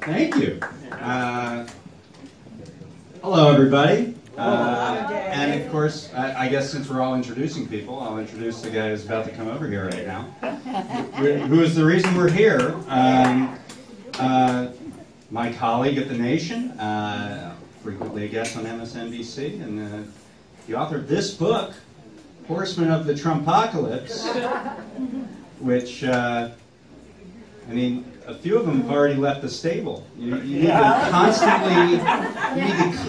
Thank you. Hello, everybody. And of course, I guess since we're all introducing people, I'll introduce the guy who's about to come over here right now, who is the reason we're here. My colleague at The Nation, frequently a guest on MSNBC, and the author of this book, Horsemen of the Trumpocalypse, which, I mean, a few of them have already left the stable. You need to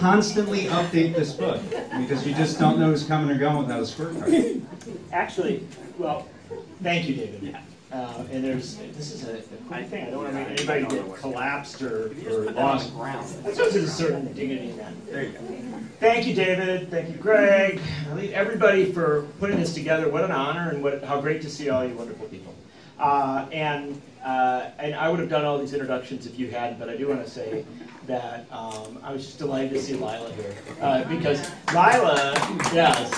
constantly update this book, because you just don't know who's coming or going without a scorecard. Actually, well, thank you, David. And this is a cool thing. I don't want to make anybody get collapsed or lost ground. That's just a certain dignity in that. There you go. Thank you, David. Thank you, Greg. Everybody for putting this together. What an honor, and how great to see all you wonderful people. And I would have done all these introductions if you hadn't, but I do want to say that I was just delighted to see Lila here. Because Lila, yes.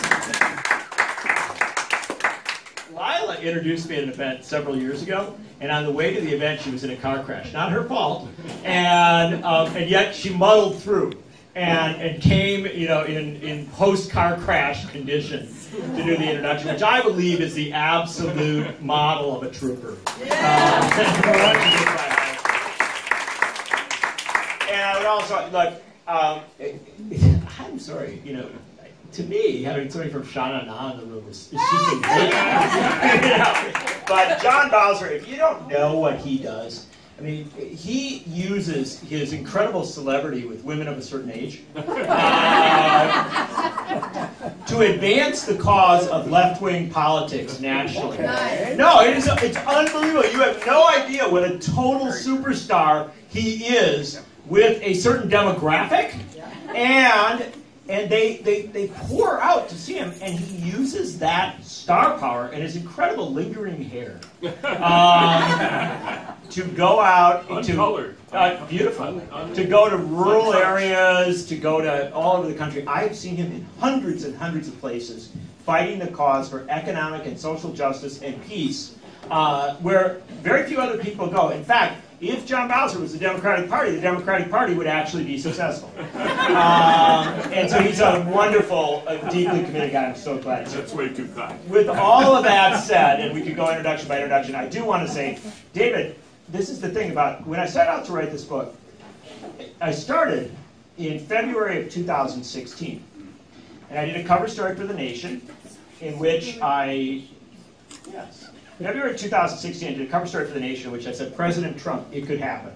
Lila introduced me at an event several years ago, and on the way to the event, she was in a car crash. Not her fault, and yet she muddled through and came, you know, in post-car crash condition to do the introduction, which I believe is the absolute model of a trooper. And I would also look. I'm sorry, you know. To me, having somebody from Shana Na in the room is just amazing. You know? But John Bowser, if you don't know what he does, I mean, he uses his incredible celebrity with women of a certain age to advance the cause of left-wing politics nationally. No, it's unbelievable. You have no idea what a total superstar he is with a certain demographic, and they pour out to see him, and he uses that star power and his incredible lingering hair to go out to beautiful, to go to rural areas, to go to all over the country. I've seen him in hundreds and hundreds of places fighting the cause for economic and social justice and peace, where very few other people go. In fact, if John Bowser was the Democratic Party would actually be successful. And so he's a wonderful, deeply committed guy. I'm so glad. That's way too kind. With all of that said, and we could go introduction by introduction, I do want to say, David, this is the thing about, when I set out to write this book, I started in February of 2016. And I did a cover story for The Nation, in which February 2016, I did a cover story for The Nation, in which I said, President Trump, it could happen.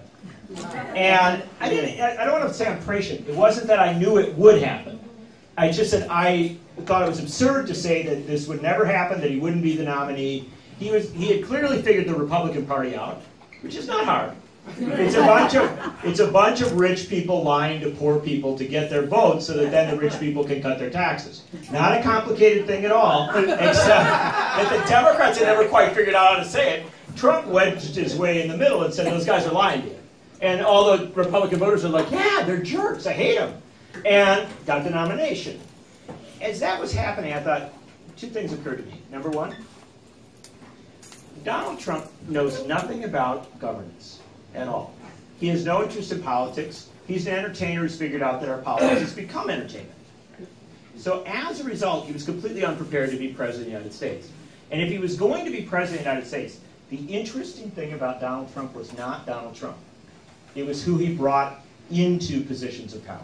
And I don't want to say I'm prescient. It wasn't that I knew it would happen. I just said I thought it was absurd to say that this would never happen, that he wouldn't be the nominee. He had clearly figured the Republican Party out, which is not hard. It's a bunch of rich people lying to poor people to get their votes so that then the rich people can cut their taxes. Not a complicated thing at all, except that the Democrats had never quite figured out how to say it. Trump wedged his way in the middle and said, those guys are lying to you. And all the Republican voters are like, yeah, they're jerks, I hate them. And got the nomination. As that was happening, I thought, two things occurred to me. Number one, Donald Trump knows nothing about governance at all. He has no interest in politics. He's an entertainer who's figured out that our politics has become entertainment. So as a result, he was completely unprepared to be president of the United States. And if he was going to be president of the United States, the interesting thing about Donald Trump was not Donald Trump. It was who he brought into positions of power.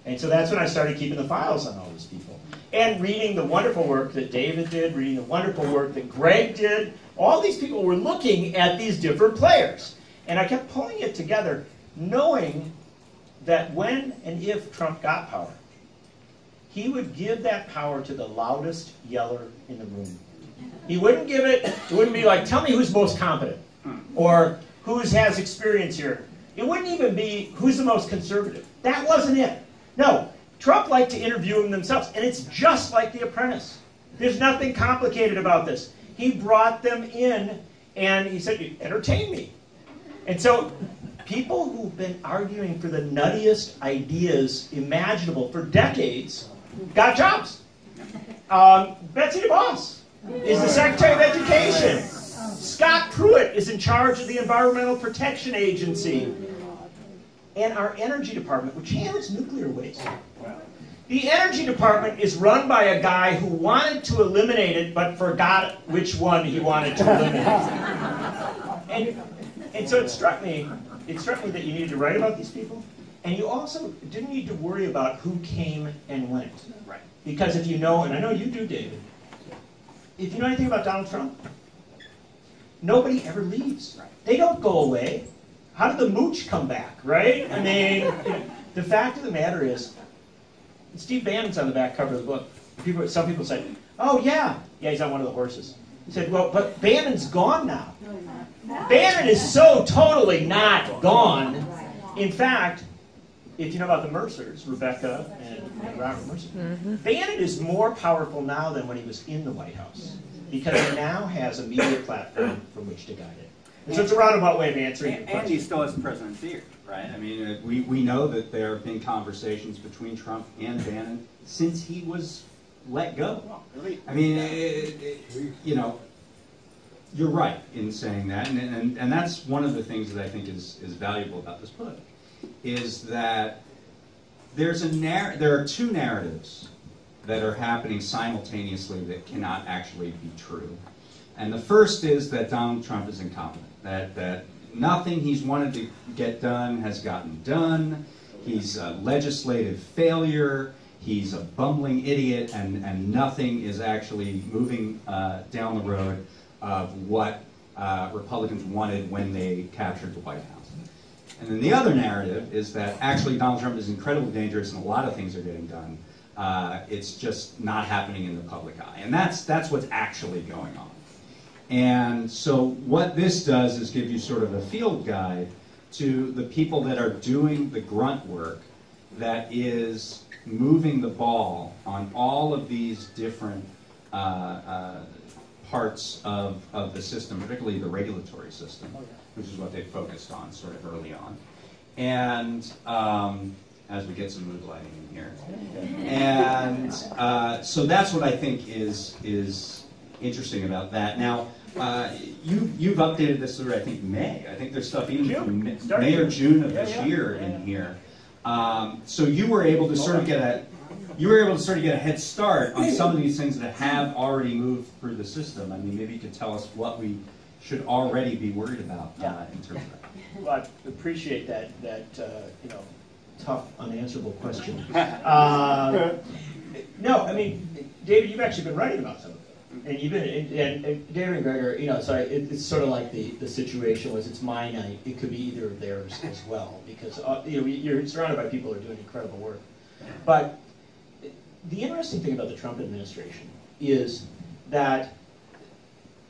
And so that's when I started keeping the files on all these people. And reading the wonderful work that David did, reading the wonderful work that Greg did. All these people were looking at these different players. And I kept pulling it together, knowing that when and if Trump got power, he would give that power to the loudest yeller in the room. He wouldn't give it wouldn't be like, tell me who's most competent, or who has experience here. It wouldn't even be who's the most conservative. That wasn't it. No, Trump liked to interview them themselves, and it's just like The Apprentice. There's nothing complicated about this. He brought them in, and he said, entertain me. And so people who've been arguing for the nuttiest ideas imaginable for decades got jobs. Betsy DeVos is the Secretary of Education. Scott Pruitt is in charge of the Environmental Protection Agency. And our Energy Department, which handles nuclear waste. The Energy Department is run by a guy who wanted to eliminate it, but forgot which one he wanted to eliminate. And so it struck me that you needed to write about these people, and you also didn't need to worry about who came and went. Right. Because if you know, and I know you do, David, if you know anything about Donald Trump, nobody ever leaves. Right. They don't go away. How did the mooch come back, right? I mean, the fact of the matter is, Steve Bannon's on the back cover of the book. Some people say, oh yeah, he's on one of the horses. He said, well, but Bannon's gone now. Bannon is so totally not gone. In fact, if you know about the Mercers, Rebecca and Robert Mercer, Bannon is more powerful now than when he was in the White House, because he now has a media platform from which to guide it. And so it's a roundabout way of answering your question. And he still has the president's ear, right? I mean, we know that there have been conversations between Trump and Bannon since he was let go. I mean, you know, you're right in saying that, and that's one of the things that I think is valuable about this book, is that there are two narratives that are happening simultaneously that cannot actually be true. And the first is that Donald Trump is incompetent, that nothing he's wanted to get done has gotten done. He's a legislative failure. He's a bumbling idiot, and nothing is actually moving down the road of what Republicans wanted when they captured the White House. And then the other narrative is that actually Donald Trump is incredibly dangerous and a lot of things are getting done. It's just not happening in the public eye. And that's what's actually going on. And so what this does is give you sort of a field guide to the people that are doing the grunt work that is moving the ball on all of these different parts of the system, particularly the regulatory system, which is what they focused on sort of early on. And as we get some mood lighting in here. And so that's what I think is interesting about that. Now, you've updated this through, I think, May. I think there's stuff even from May or June of this year in here. So you were able to sort of get a head start on some of these things that have already moved through the system. I mean, maybe you could tell us what we should already be worried about in terms of that. Well, I appreciate that tough, unanswerable question. No, I mean, David, you've actually been writing about some of it. And you've been, and David and Gregor, it's sort of like the situation was, it's my night. It could be either of theirs as well, because you're surrounded by people who are doing incredible work. But the interesting thing about the Trump administration is that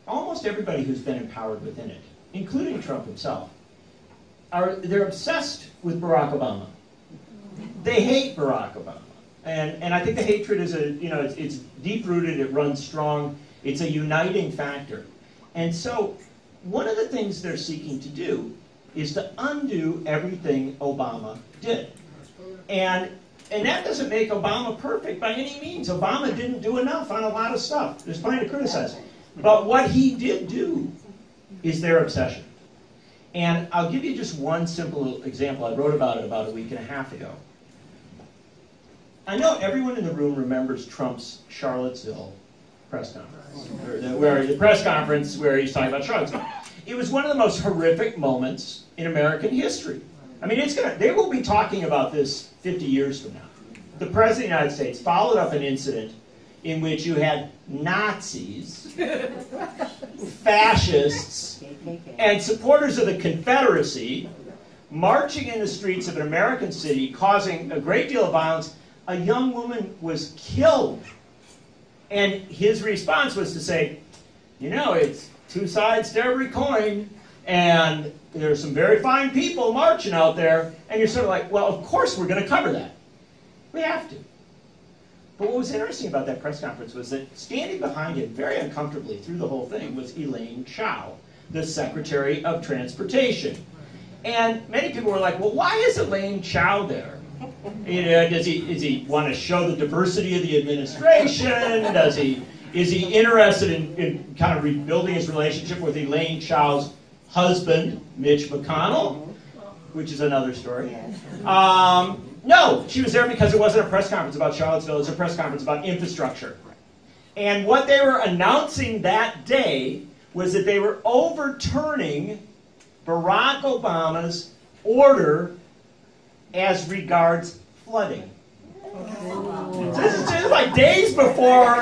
almost everybody who's been empowered within it, including Trump himself, they're obsessed with Barack Obama. They hate Barack Obama. And I think the hatred is it's deep-rooted, it runs strong, it's a uniting factor. And so one of the things they're seeking to do is to undo everything Obama did. And that doesn't make Obama perfect by any means. Obama didn't do enough on a lot of stuff. There's plenty to criticize. But what he did do is their obsession. And I'll give you just one simple example. I wrote about it about a week and a half ago. I know everyone in the room remembers Trump's Charlottesville press conference, the press conference where he's talking about Charlottesville. It was one of the most horrific moments in American history. I mean, they will be talking about this 50 years from now. The President of the United States followed up an incident in which you had Nazis, fascists, and supporters of the Confederacy marching in the streets of an American city, causing a great deal of violence. A young woman was killed. And his response was to say, it's two sides to every coin, and there's some very fine people marching out there, and you're sort of like, well, of course we're going to cover that. We have to. But what was interesting about that press conference was that standing behind him very uncomfortably through the whole thing was Elaine Chao, the Secretary of Transportation. And many people were like, well, why is Elaine Chao there? Does he want to show the diversity of the administration? Does he Is he interested in kind of rebuilding his relationship with Elaine Chao's husband, Mitch McConnell? Which is another story. No, she was there because it wasn't a press conference about Charlottesville, it was a press conference about infrastructure. And what they were announcing that day was that they were overturning Barack Obama's order as regards flooding. So this is just like days before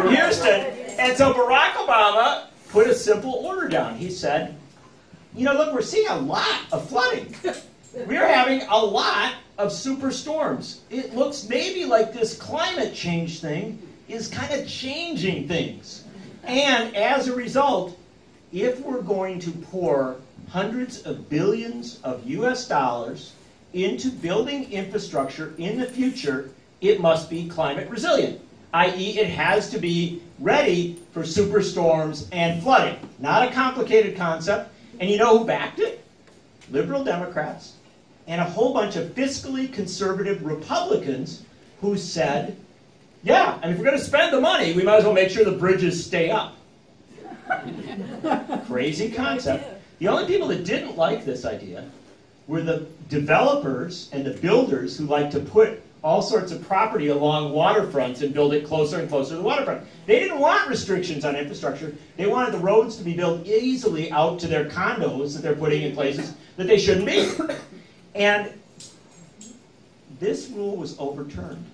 Houston. And so Barack Obama put a simple order down. He said, you know, look, we're seeing a lot of flooding. We're having a lot of superstorms. It looks maybe like this climate change thing is kind of changing things. And as a result, if we're going to pour hundreds of billions of US dollars into building infrastructure in the future, it must be climate resilient, i.e. it has to be ready for superstorms and flooding. Not a complicated concept. And you know who backed it? Liberal Democrats and a whole bunch of fiscally conservative Republicans who said, yeah, and if we're going to spend the money, we might as well make sure the bridges stay up. Crazy concept. The only people that didn't like this idea were the developers and the builders who like to put all sorts of property along waterfronts and build it closer and closer to the waterfront. They didn't want restrictions on infrastructure. They wanted the roads to be built easily out to their condos that they're putting in places that they shouldn't be. And this rule was overturned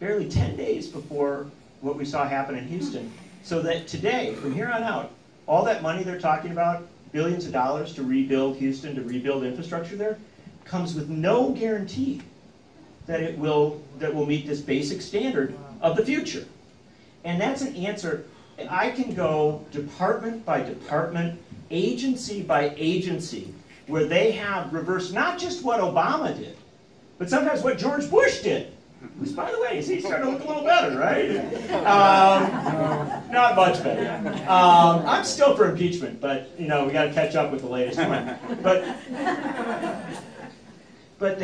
barely 10 days before what we saw happen in Houston, so that today, from here on out, all that money they're talking about, billions of dollars to rebuild Houston, to rebuild infrastructure there, comes with no guarantee that it will meet this basic standard of the future. And that's an answer. I can go department by department, agency by agency, where they have reversed not just what Obama did, but sometimes what George Bush did. Which, by the way, he's starting to look a little better, right? Not much better. I'm still for impeachment, but you know we got to catch up with the latest one. But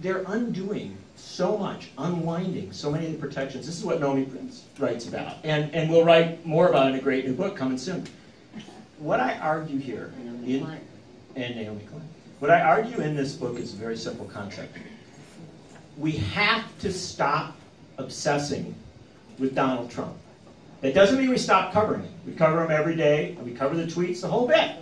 they're undoing so much, unwinding so many of the protections. This is what Naomi Prince writes about, and we'll write more about it in a great new book coming soon. What I argue here, and Naomi Klein, what I argue in this book is a very simple concept. We have to stop obsessing with Donald Trump. That doesn't mean we stop covering him. We cover him every day, and we cover the tweets, the whole bit.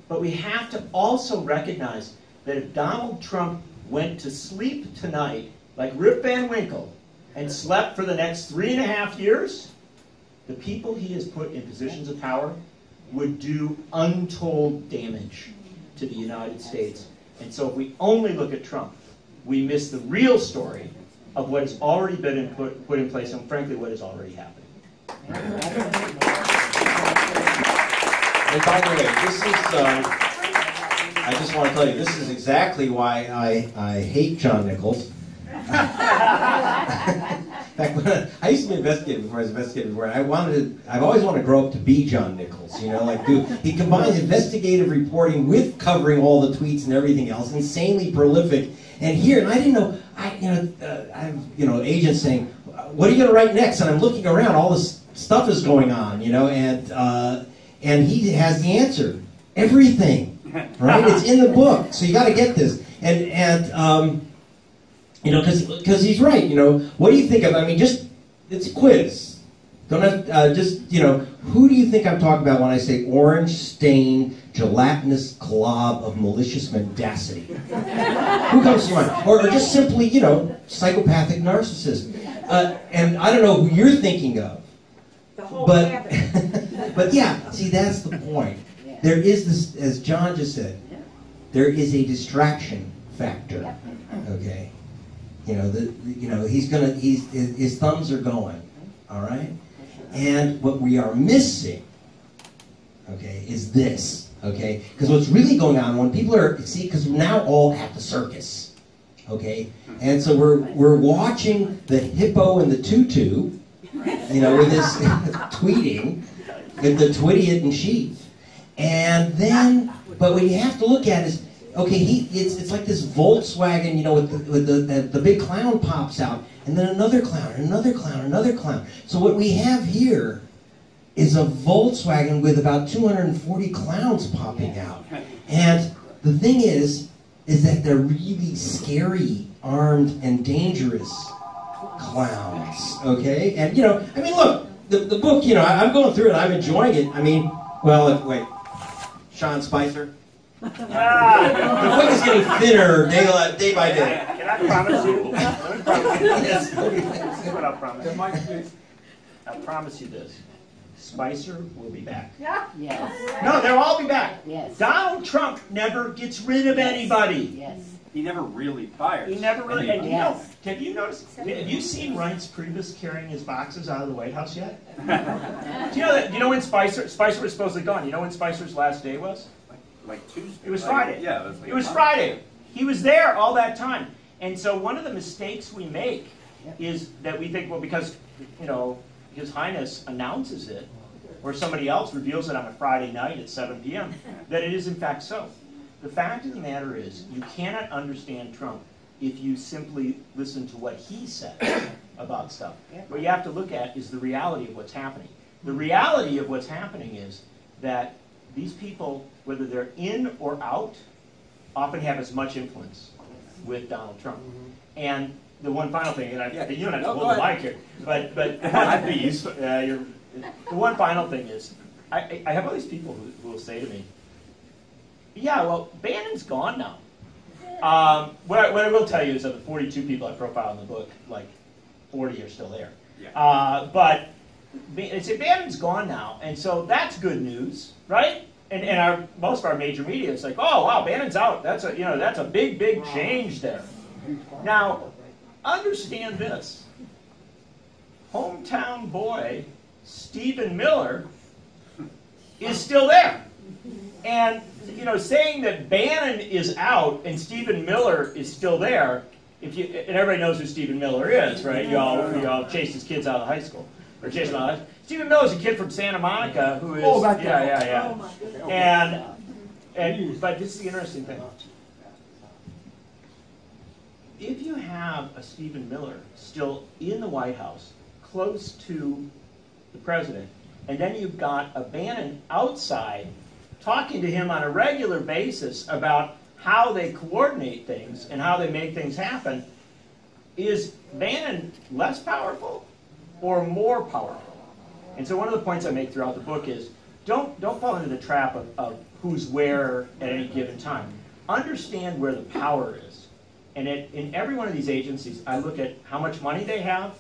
But we have to also recognize that if Donald Trump went to sleep tonight, like Rip Van Winkle, and slept for the next 3.5 years, the people he has put in positions of power would do untold damage to the United States. And so if we only look at Trump, we miss the real story of what has already been put in place and, frankly, what is already happening. And by the way, this is, I just want to tell you, this is exactly why I hate John Nichols. In fact, I used to be investigative before I was investigative before, and I've always wanted to grow up to be John Nichols, you know, like he combines investigative reporting with covering all the tweets and everything else, insanely prolific. And here, and I didn't know, I have agents saying, what are you going to write next? And I'm looking around, all this stuff is going on, you know, and he has the answer. Everything, right? It's in the book, so you got to get this. And you know, because he's right, you know, what do you think of, I mean, just, it's a quiz. Don't have, who do you think I'm talking about when I say orange-stained, gelatinous glob of malicious mendacity? Who comes to mind? Or just simply, you know, psychopathic narcissist. And I don't know who you're thinking of. The whole but yeah, see, that's the point. There is this, as John just said, there is a distraction factor, okay? You know, his thumbs are going, all right? And what we are missing, okay, is this, okay? Because what's really going on when people are, see, because we're now all at the circus, okay? And so we're watching the hippo and the tutu, you know, with this tweeting, with the Twitty in chief. And then, but what you have to look at is, okay, it's like this Volkswagen, you know, with the big clown pops out, and then another clown, another clown, another clown. So what we have here, is a Volkswagen with about 240 clowns popping out. And the thing is that they're really scary, armed, and dangerous clowns, okay? And, you know, I mean, look, the book, you know, I'm going through it, I'm enjoying it. I mean, well, wait, Sean Spicer? The book is getting thinner day by day. Can I promise you? Let me promise you this. This is what I'll promise. I'll promise you this. Spicer will be back. Yes. No, they'll all be back. Yes. Donald Trump never gets rid of anybody. Yes. He never really fires. He never really. And you Yes. know, have you noticed? Have you seen Reince Priebus carrying his boxes out of the White House yet? Do you know that? Do you know when Spicer was supposedly gone? You know when Spicer's last day was? Like Tuesday. It was Friday. Yeah, it was, like it was Friday. He was there all that time. And so one of the mistakes we make is that we think, well, because, you know, His Highness announces it, or somebody else reveals it on a Friday night at 7 p.m., that it is in fact so. The fact of the matter is, you cannot understand Trump if you simply listen to what he says about stuff. What you have to look at is the reality of what's happening. The reality of what's happening is that these people, whether they're in or out, often have as much influence with Donald Trump. And the one final thing, and you don't have to hold the mic here, but the one final thing is, I have all these people who will say to me, yeah, well, Bannon's gone now. What I will tell you is of the 42 people I profile in the book, like 40 are still there. Yeah. But they say Bannon's gone now, and so that's good news, right? And most of our major media is like, oh wow, Bannon's out. That's a big change there. Now, understand this: hometown boy Stephen Miller is still there, and you know, saying that Bannon is out and Stephen Miller is still there. And everybody knows who Stephen Miller is, right? You all chased his kids out of high school. Or Jason Miles. Stephen Miller's a kid from Santa Monica who is but this is the interesting thing. If you have a Stephen Miller still in the White House, close to the president, and then you've got a Bannon outside talking to him on a regular basis about how they coordinate things and how they make things happen, is Bannon less powerful or more powerful? And so one of the points I make throughout the book is don't fall into the trap of who's where at any given time. Understand where the power is. And in every one of these agencies, I look at how much money they have,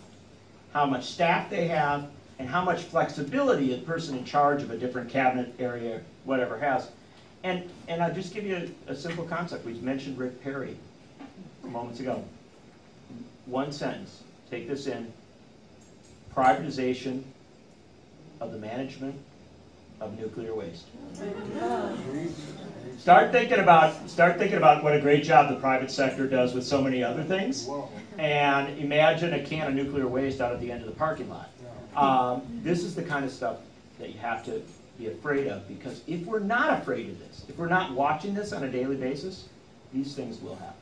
how much staff they have, and how much flexibility a person in charge of a different cabinet area, whatever, has. And I'll just give you a simple concept. We mentioned Rick Perry moments ago. One sentence. Take this in. Privatization of the management of nuclear waste. Start thinking about what a great job the private sector does with so many other things, and imagine a can of nuclear waste out at the end of the parking lot. This is the kind of stuff that you have to be afraid of, because if we're not afraid of this, if we're not watching this on a daily basis, these things will happen.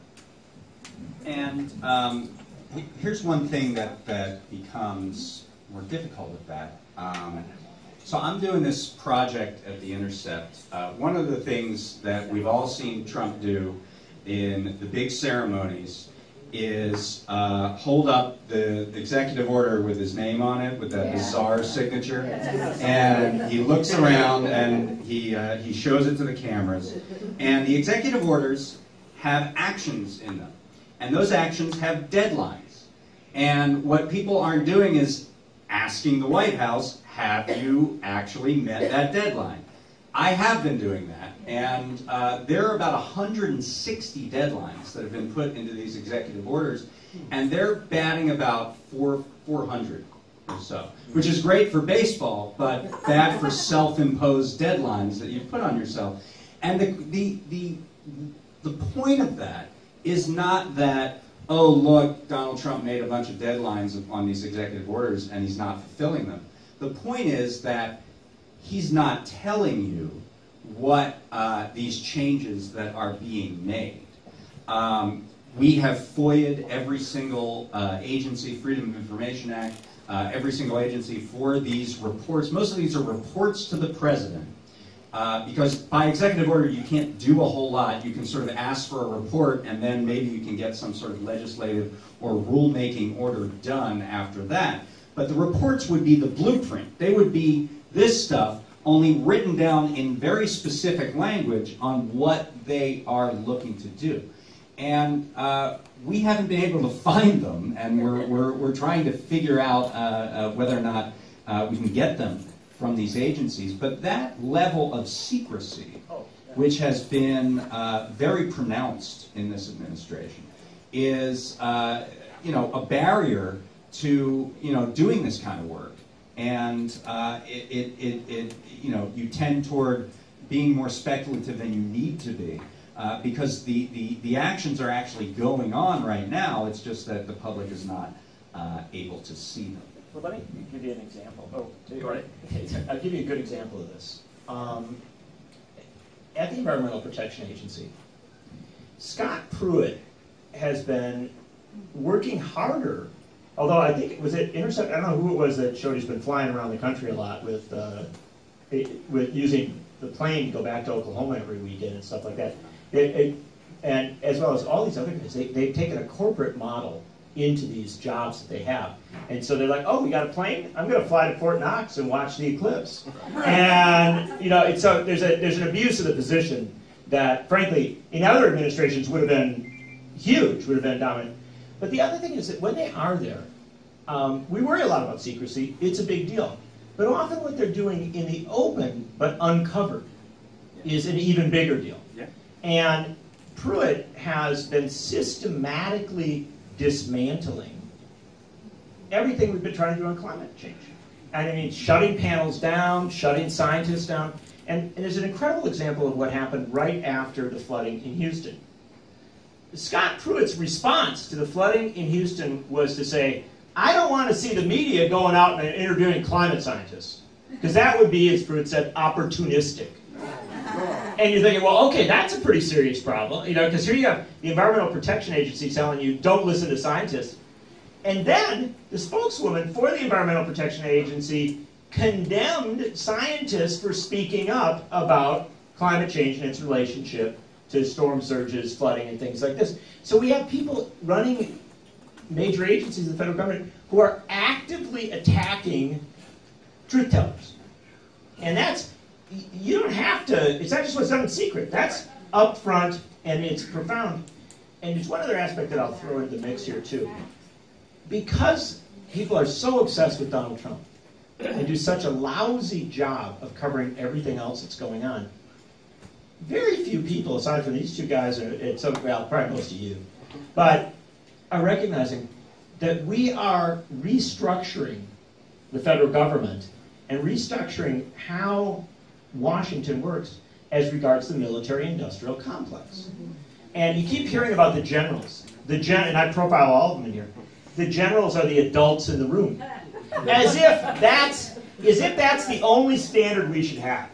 And here's one thing that becomes more difficult with that. So I'm doing this project at The Intercept. One of the things that we've all seen Trump do in the big ceremonies is hold up the executive order with his name on it, with that bizarre signature, and he looks around and he shows it to the cameras. And the executive orders have actions in them, and those actions have deadlines. And what people aren't doing is asking the White House, have you actually met that deadline? I have been doing that, and there are about 160 deadlines that have been put into these executive orders, and they're batting about 400 or so, which is great for baseball, but bad for self-imposed deadlines that you've put on yourself. And the point of that is not that, oh, look, Donald Trump made a bunch of deadlines on these executive orders and he's not fulfilling them. The point is that he's not telling you what these changes that are being made. We have FOIA'd every single agency, Freedom of Information Act. every single agency for these reports. Most of these are reports to the president. Because by executive order, you can't do a whole lot. You can sort of ask for a report, and then maybe you can get some sort of legislative or rulemaking order done after that. But the reports would be the blueprint. They would be this stuff, only written down in very specific language on what they are looking to do. And we haven't been able to find them, and we're trying to figure out whether or not we can get them from these agencies. But that level of secrecy, which has been very pronounced in this administration, is a barrier to doing this kind of work. And you tend toward being more speculative than you need to be. Because the actions are actually going on right now. It's just that the public is not able to see them. Well, let me give you an example. Go ahead. I'll give you a good example of this. At the Environmental Protection Agency, Scott Pruitt has been working harder. Although I think it was at Intercept. I don't know who it was that showed he's been flying around the country a lot with using the plane to go back to Oklahoma every weekend and stuff like that. And as well as all these other guys, they've taken a corporate model into these jobs that they have. And so they're like, oh, we got a plane? I'm going to fly to Fort Knox and watch the eclipse. And so there's an abuse of the position that, frankly, in other administrations would have been huge, would have been dominant. But the other thing is that when they are there, we worry a lot about secrecy. It's a big deal. But often what they're doing in the open but uncovered is an even bigger deal. Yeah. And Pruitt has been systematically dismantling everything we've been trying to do on climate change. And I mean, shutting panels down, shutting scientists down. And there's an incredible example of what happened right after the flooding in Houston. Scott Pruitt's response to the flooding in Houston was to say, I don't want to see the media going out and interviewing climate scientists. Because that would be, as Pruitt said, opportunistic. And you're thinking, well, okay, that's a pretty serious problem, because here you have the Environmental Protection Agency telling you, don't listen to scientists. And then the spokeswoman for the Environmental Protection Agency condemned scientists for speaking up about climate change and its relationship to storm surges, flooding, and things like this. So we have people running major agencies of the federal government who are actively attacking truth tellers. And that's, you don't have to, it's not just what's done in secret. That's up front, and it's profound. And there's one other aspect that I'll throw into the mix here, too. Because people are so obsessed with Donald Trump and do such a lousy job of covering everything else that's going on, very few people, aside from these two guys, and some, well, probably most of you, but are recognizing that we are restructuring the federal government and restructuring how Washington works as regards the military-industrial complex. And you keep hearing about the generals. And I profile all of them in here. The generals are the adults in the room. As if that's the only standard we should have.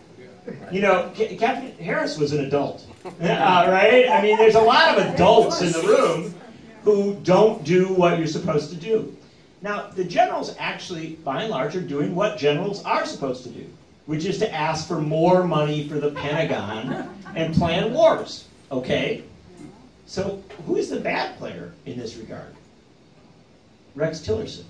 Captain Harris was an adult, right? I mean, there's a lot of adults in the room who don't do what you're supposed to do. Now, the generals actually, by and large, are doing what generals are supposed to do, which is to ask for more money for the Pentagon and plan wars, okay? So who is the bad player in this regard? Rex Tillerson.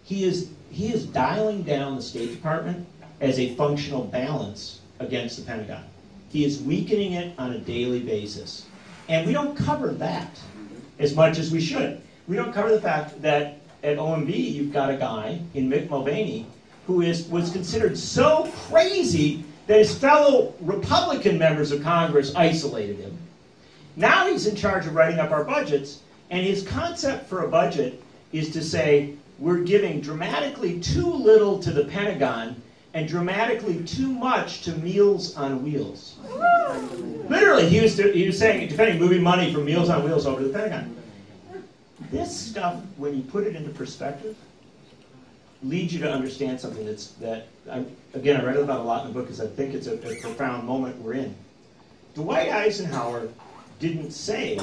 He is dialing down the State Department as a functional balance against the Pentagon. He is weakening it on a daily basis. And we don't cover that as much as we should. We don't cover the fact that at OMB you've got a guy in Mick Mulvaney who was considered so crazy that his fellow Republican members of Congress isolated him. Now he's in charge of writing up our budgets, and his concept for a budget is to say, we're giving dramatically too little to the Pentagon and dramatically too much to Meals on Wheels. Literally, he was saying, defending moving money from Meals on Wheels over to the Pentagon. This stuff, when you put it into perspective, leads you to understand something again, I read about a lot in the book because I think it's a profound moment we're in. Dwight Eisenhower didn't say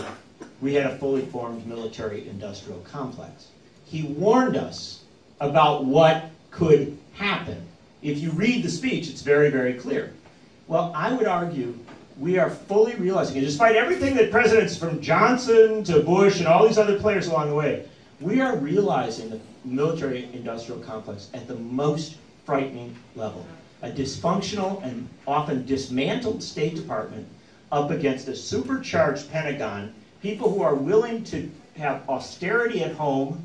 we had a fully formed military-industrial complex. He warned us about what could happen. If you read the speech, it's very, very clear. Well, I would argue we are fully realizing, and despite everything that presidents from Johnson to Bush and all these other players along the way, we are realizing the military-industrial complex at the most frightening level. A dysfunctional and often dismantled State Department up against a supercharged Pentagon, people who are willing to have austerity at home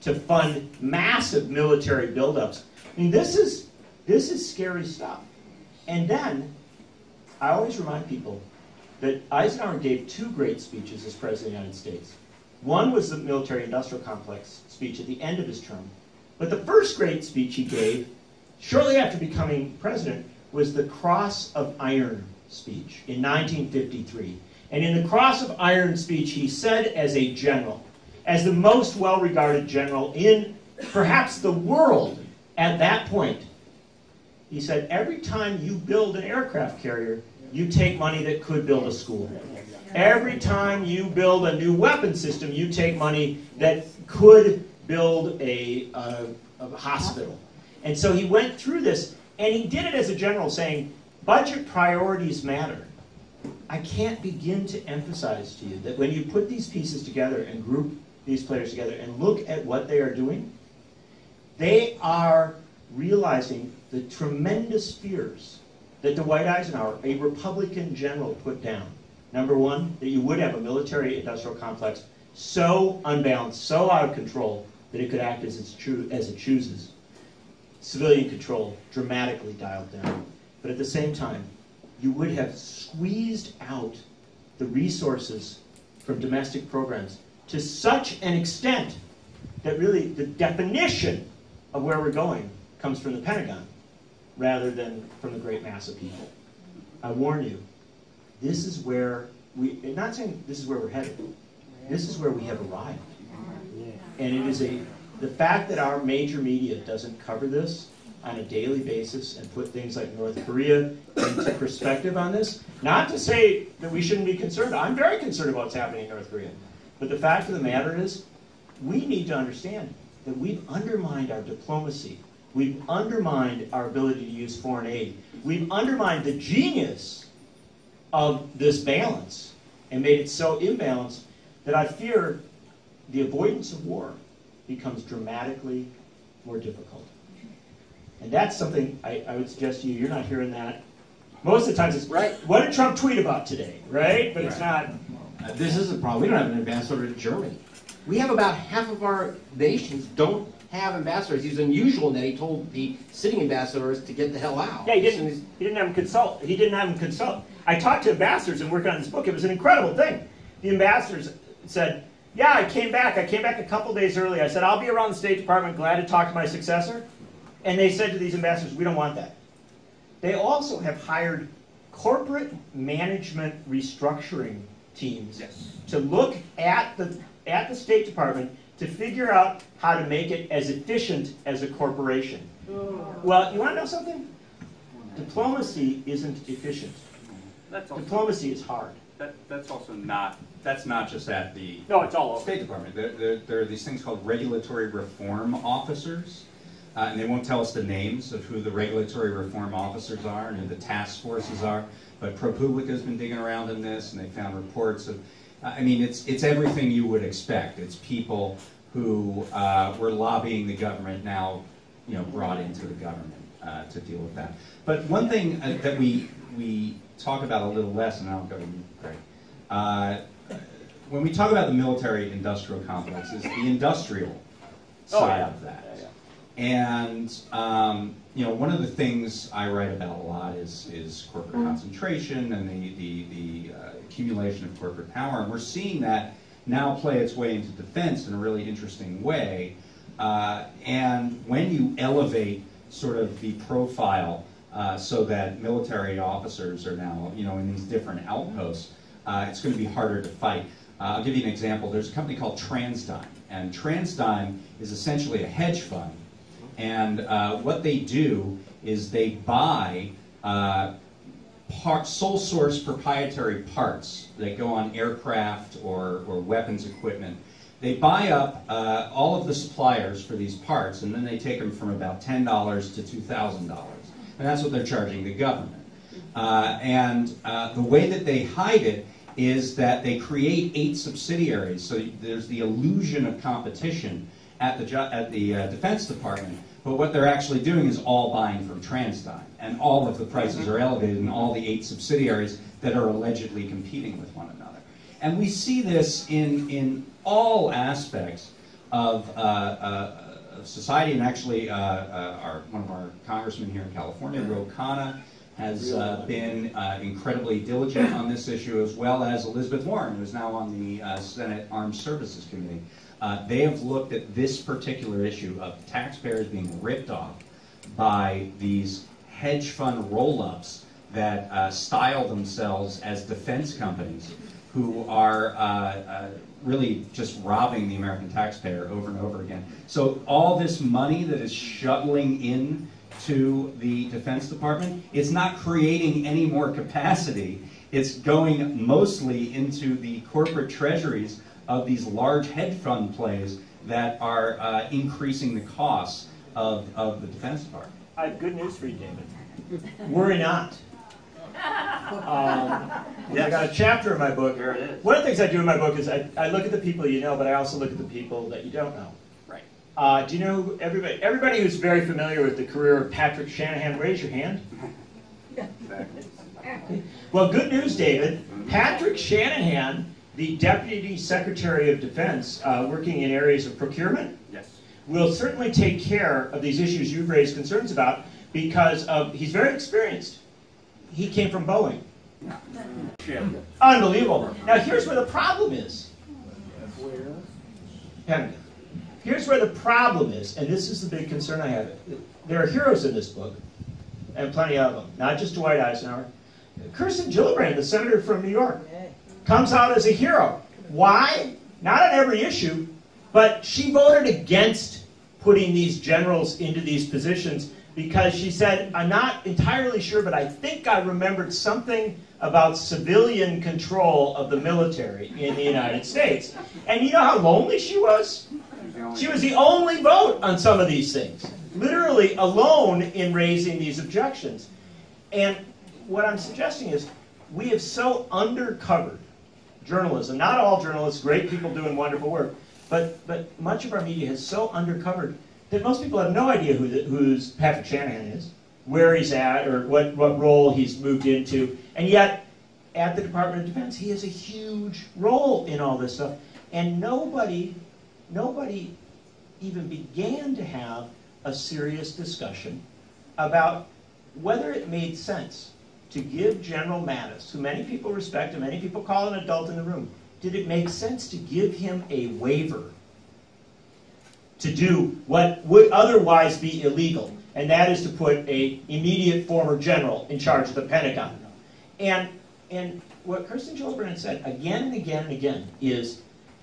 to fund massive military buildups. I mean, this is scary stuff. And then, I always remind people that Eisenhower gave 2 great speeches as President of the United States. One was the military-industrial complex speech at the end of his term. But the first great speech he gave, shortly after becoming president, was the Cross of Iron speech in 1953. And in the Cross of Iron speech, he said as a general, as the most well-regarded general in perhaps the world at that point, he said, every time you build an aircraft carrier, you take money that could build a school. Every time you build a new weapon system, you take money that could build a hospital. And so he went through this, and he did it as a general, saying, budget priorities matter. I can't begin to emphasize to you that when you put these pieces together and group these players together and look at what they are doing, they are realizing the tremendous fears that Dwight Eisenhower, a Republican general, put down. Number one, that you would have a military-industrial complex so unbalanced, so out of control, that it could act as it chooses. Civilian control dramatically dialed down. But at the same time, you would have squeezed out the resources from domestic programs to such an extent that really the definition of where we're going comes from the Pentagon rather than from the great mass of people. I warn you, this is where I'm not saying this is where we're headed. This is where we have arrived. And it is the fact that our major media doesn't cover this on a daily basis and put things like North Korea into perspective on this, not to say that we shouldn't be concerned. I'm very concerned about what's happening in North Korea. But the fact of the matter is, we need to understand that we've undermined our diplomacy. We've undermined our ability to use foreign aid. We've undermined the genius of this balance and made it so imbalanced that I fear the avoidance of war becomes dramatically more difficult. And that's something I would suggest to you, you're not hearing that. Most of the times it's, right, what did Trump tweet about today, right? But it's not. This is a problem. We don't have an ambassador to Germany. We have about half of our nations don't have ambassadors. It's unusual that he told the sitting ambassadors to get the hell out. Yeah, he didn't have them consult. He didn't have them consult. I talked to ambassadors and worked on this book. It was an incredible thing. The ambassadors said, yeah, I came back a couple days early. I said, I'll be around the State Department, glad to talk to my successor. And they said to these ambassadors, we don't want that. They also have hired corporate management restructuring teams to look at the State Department to figure out how to make it as efficient as a corporation. Well, you want to know something? Diplomacy isn't efficient. Diplomacy is hard. That's also not. That's not just at the it's all over. State Department. There are these things called regulatory reform officers, and they won't tell us the names of who the regulatory reform officers are and who the task forces are. But ProPublica has been digging around in this, and they found reports of. I mean, it's everything you would expect. It's people who were lobbying the government now, brought into the government to deal with that. But one thing that we talk about a little less, and I'll go to you, Craig. When we talk about the military-industrial complex, is the industrial side of that. And one of the things I write about a lot is corporate concentration and the accumulation of corporate power, and we're seeing that now play its way into defense in a really interesting way. And when you elevate sort of the profile so that military officers are now in these different outposts, it's going to be harder to fight. I'll give you an example. There's a company called TransDigm, and TransDigm is essentially a hedge fund. And what they do is they buy sole source proprietary parts that go on aircraft or weapons equipment They buy up all of the suppliers for these parts, and then they take them from about $10 to $2,000. And that's what they're charging the government. The way that they hide it is that they create 8 subsidiaries, so there's the illusion of competition at the Defense Department, but what they're actually doing is all buying from TransDigm, and all of the prices are elevated in all the 8 subsidiaries that are allegedly competing with one another. And we see this in all aspects of society, and actually one of our congressmen here in California, Ro Khanna, has been incredibly diligent on this issue, as well as Elizabeth Warren, who is now on the Senate Armed Services Committee. They have looked at this particular issue of taxpayers being ripped off by these hedge fund roll-ups that style themselves as defense companies, who are really just robbing the American taxpayer over and over again. So all this money that is shuttling in to the Defense Department, it's not creating any more capacity. It's going mostly into the corporate treasuries of these large hedge fund plays that are increasing the costs of the Defense Department. I have good news for you, David. Worry not. I got a chapter in my book. Here it is. One of the things I do in my book is I look at the people you know, but I also look at the people that you don't know. Right. Do you know who everybody who's very familiar with the career of Patrick Shanahan, raise your hand. Exactly. Well, good news, David. Patrick Shanahan, the Deputy Secretary of Defense, working in areas of procurement, Yes. will certainly take care of these issues you've raised concerns about, because he's very experienced. He came from Boeing. Unbelievable. Now, here's where the problem is. Here's where the problem is, and this is the big concern I have. There are heroes in this book, and plenty of them, not just Dwight Eisenhower. Kirsten Gillibrand, the senator from New York, comes out as a hero. Why? Not on every issue, but she voted against putting these generals into these positions because she said, I'm not entirely sure, but I think I remembered something about civilian control of the military in the United States. And you know how lonely she was? She was the only vote on some of these things. Literally alone in raising these objections. And what I'm suggesting is we have so undercovered journalism. Not all journalists, great people doing wonderful work, but much of our media has so undercovered that most people have no idea who's Patrick Shanahan is, where he's at, or what role he's moved into. And yet, at the Department of Defense, he has a huge role in all this stuff. And nobody even began to have a serious discussion about whether it made sense to give General Mattis, who many people respect and many people call an adult in the room, did it make sense to give him a waiver to do what would otherwise be illegal, and that is to put an immediate former general in charge of the Pentagon. And what Kirsten Gillibrand said again and again and again is,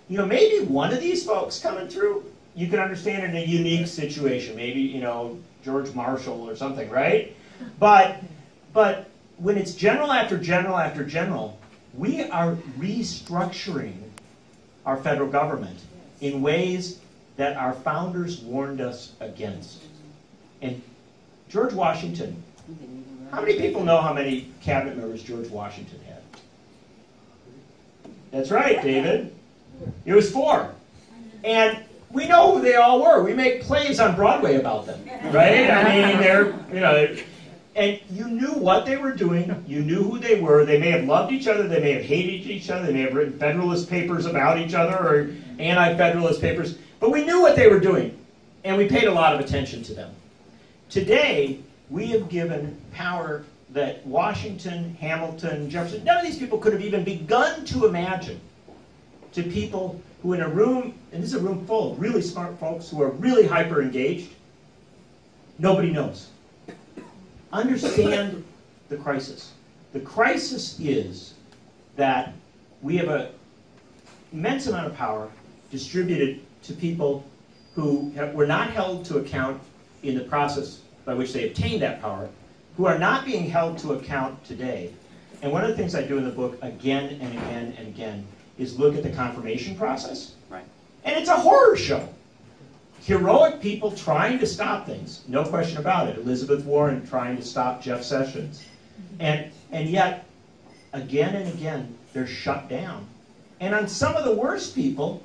you know, maybe one of these folks coming through, you can understand in a unique situation, maybe, you know, George Marshall or something, right? But when it's general after general after general, we are restructuring our federal government in ways that our founders warned us against. And George Washington, how many people know how many cabinet members George Washington had? That's right, David. It was 4. And we know who they all were. We make plays on Broadway about them, right? I mean, they're, you know, and you knew what they were doing. You knew who they were. They may have loved each other. They may have hated each other. They may have written Federalist papers about each other or anti-Federalist papers. But we knew what they were doing, and we paid a lot of attention to them. Today, we have given power that Washington, Hamilton, Jefferson, none of these people could have even begun to imagine, to people who in a room, and this is a room full of really smart folks who are really hyper-engaged, nobody knows. Understand the crisis. The crisis is that we have an immense amount of power distributed to people who were not held to account in the process by which they obtained that power, who are not being held to account today. And one of the things I do in the book again and again and again is look at the confirmation process. Right. And it's a horror show. Heroic people trying to stop things, no question about it. Elizabeth Warren trying to stop Jeff Sessions. And yet, again and again, they're shut down. And on some of the worst people,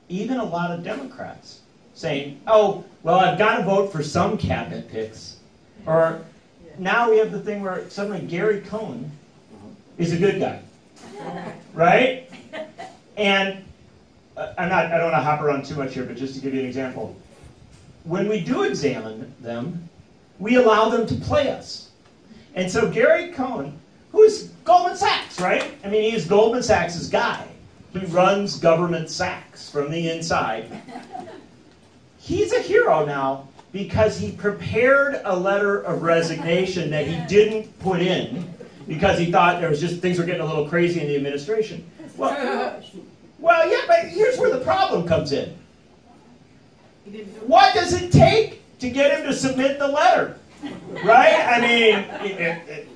even a lot of Democrats saying, oh, well, I've got to vote for some cabinet picks. Or now we have the thing where suddenly Gary Cohn is a good guy. Right? And I don't want to hop around too much here, but just to give you an example. When we do examine them, we allow them to play us. And so Gary Cohn, who is Goldman Sachs, right? I mean, he is Goldman Sachs' guy. He runs government Sachs from the inside. He's a hero now because he prepared a letter of resignation that he didn't put in because he thought there was just things were getting a little crazy in the administration. Well, yeah, but here's where the problem comes in. What does it take to get him to submit the letter? Right? I mean,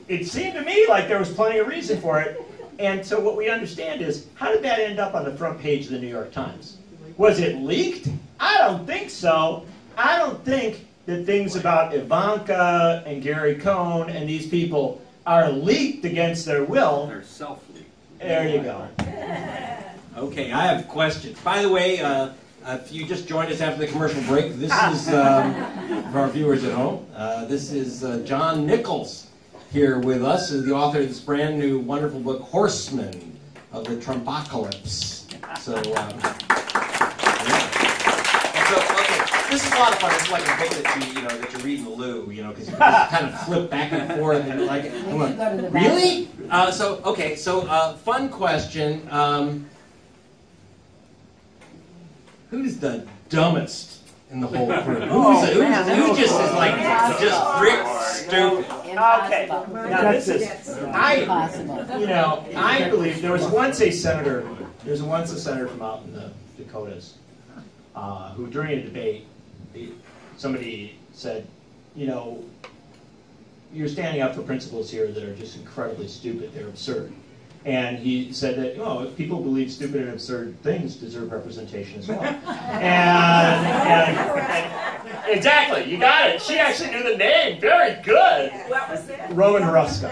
it seemed to me like there was plenty of reason for it. And so what we understand is, how did that end up on the front page of the New York Times? Was it leaked? I don't think so. I don't think that things about Ivanka and Gary Cohn and these people are leaked against their will. They're self-leaked. There you go. Okay, I have questions. By the way, if you just joined us after the commercial break, this is, for our viewers at home, this is John Nichols here with us, is the author of this brand new wonderful book, Horsemen of the Trumpocalypse. So, yeah. So, okay, this is a lot of fun. It's like a book that you read in the loo, because you just kind of flip back and forth and like it. I'm like, really? So fun question. Who's the dumbest in the whole crew? Who just is like just frick stupid? Okay, now this is I believe there was once a senator from out in the Dakotas who during a debate somebody said, you're standing up for principles here that are just incredibly stupid, they're absurd. And he said that, if people believe stupid and absurd things deserve representation as well. and exactly, you got it. She actually knew the name. Very good. What was that? Roman Hruska.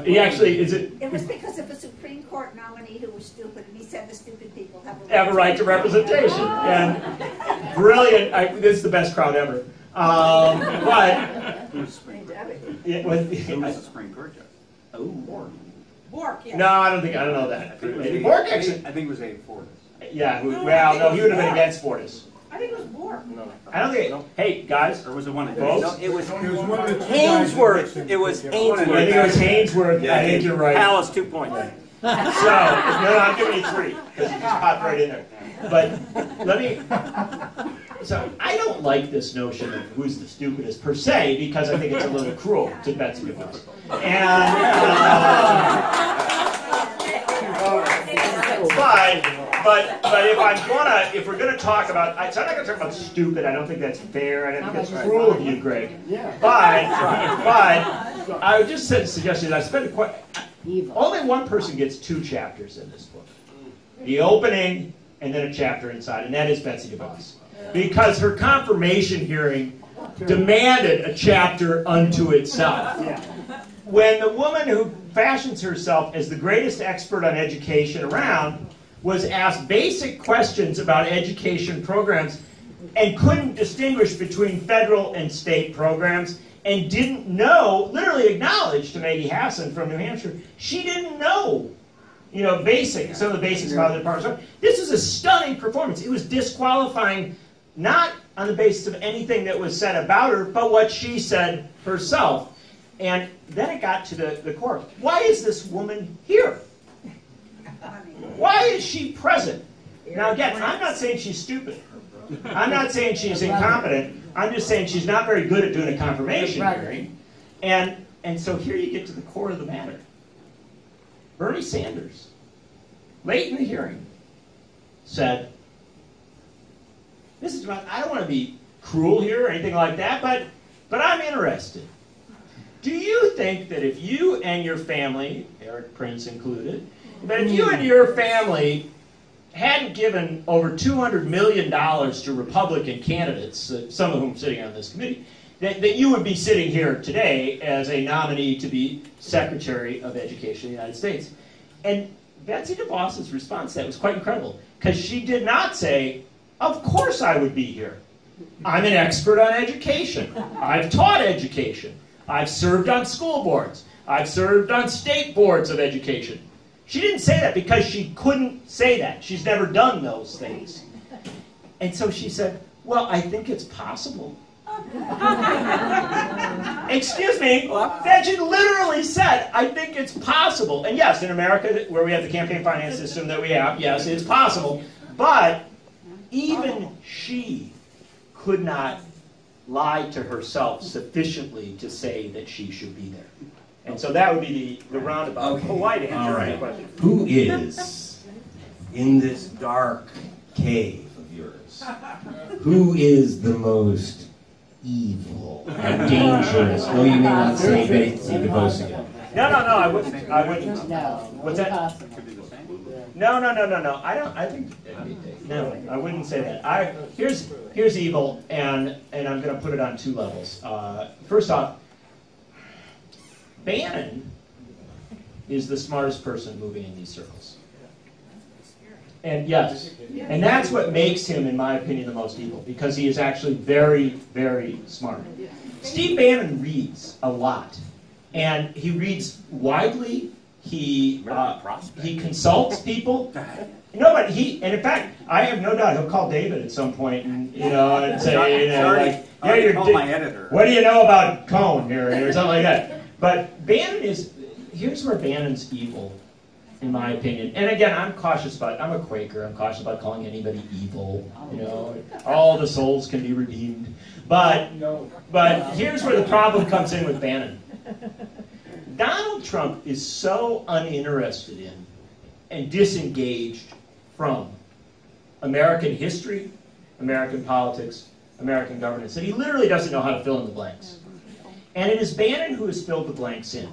He actually, It was because of a Supreme Court nominee who was stupid, and he said the stupid people have a right to representation. And brilliant. This is the best crowd ever. But It was the Supreme Court judge. Oh. Bork, yeah. No, I don't know that. Bork actually. I think it was Abe Fortas. Yeah. Well, no, he would have been against Fortas. I think it was Bork. No. I don't think. Hey, guys. Or was it one of Folks? those? It was one of the two Hainsworth. It was I think it was Hainsworth. Yeah, I think you're right. Palast 2 point. So, no, I'm giving you 3 because you just popped right in there. But let me. So I don't like this notion of who's the stupidest per se because I think it's a little cruel to Betsy DeVos. But if we're gonna talk about, so I'm not gonna talk about stupid. I don't think that's fair. I don't think that's cruel of you, Greg. But I would just suggest that I spent only one person gets 2 chapters in this book: the opening and then a chapter inside, and that is Betsy DeVos, because her confirmation hearing demanded a chapter unto itself. When the woman who fashions herself as the greatest expert on education around was asked basic questions about education programs and couldn't distinguish between federal and state programs and didn't know, literally acknowledged to Maggie Hassan from New Hampshire, she didn't know, some of the basics about the department. This is a stunning performance. It was disqualifying, not on the basis of anything that was said about her, but what she said herself. And then it got to the core. Why is this woman here? Why is she present? Now again, I'm not saying she's stupid. I'm not saying she's incompetent. I'm just saying she's not very good at doing a confirmation hearing. And so here you get to the core of the matter. Bernie Sanders, late in the hearing, said, this is about, I don't want to be cruel here or anything like that, but I'm interested. Do you think that if you and your family, Eric Prince included, that if you and your family hadn't given over $200 million to Republican candidates, some of whom sitting on this committee, that you would be sitting here today as a nominee to be Secretary of Education of the United States. And Betsy DeVos's response to that was quite incredible, because she did not say, of course I would be here. I'm an expert on education. I've taught education. I've served on school boards. I've served on state boards of education. She didn't say that because she couldn't say that. She's never done those things. And so she said, well, I think it's possible. Excuse me, that she literally said, I think it's possible. And yes, in America, where we have the campaign finance system that we have, yes, it's possible. But even she could not lie to herself sufficiently to say that she should be there. And so that would be the roundabout, polite answer to the question. Who is in this dark cave of yours? Who is the most evil and dangerous? No, you may not say Betsy DeVos again. No, I wouldn't. No. What's that? No. No, I wouldn't say that. Here's evil, and I'm going to put it on two levels. First off, Bannon is the smartest person moving in these circles. And yes, and that's what makes him, in my opinion, the most evil, because he is actually very, very smart. Steve Bannon reads a lot, and he reads widely. He consults people. No, but and in fact, I have no doubt he'll call David at some point and and say, call my editor. What do you know about Cohn here, or something like that. But Bannon here's where Bannon's evil, in my opinion. And again, I'm a Quaker, I'm cautious about calling anybody evil. All the souls can be redeemed. But here's where the problem comes in with Bannon. Donald Trump is so uninterested in and disengaged from American history, American politics, American governance, that he literally doesn't know how to fill in the blanks. And it is Bannon who has filled the blanks in.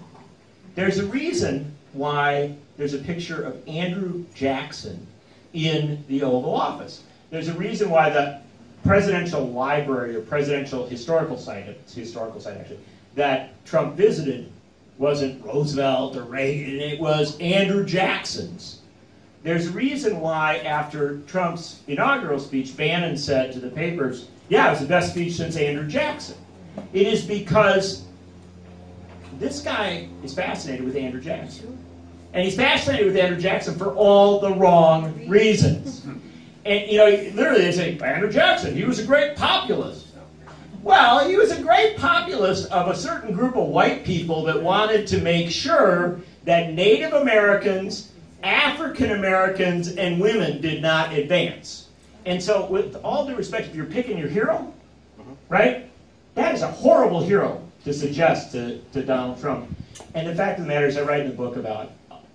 There's a reason why there's a picture of Andrew Jackson in the Oval Office. There's a reason why the presidential library, or presidential historical site actually, that Trump visited wasn't Roosevelt or Reagan, it was Andrew Jackson's. There's a reason why after Trump's inaugural speech, Bannon said to the papers, yeah, it was the best speech since Andrew Jackson. It is because this guy is fascinated with Andrew Jackson. And he's fascinated with Andrew Jackson for all the wrong reasons. And, literally they say, Andrew Jackson, he was a great populist. Well, he was a great populist of a certain group of white people that wanted to make sure that Native Americans, African Americans, and women did not advance. And so, with all due respect, if you're picking your hero, right, that is a horrible hero to suggest to Donald Trump. And the fact of the matter is, I write in the book about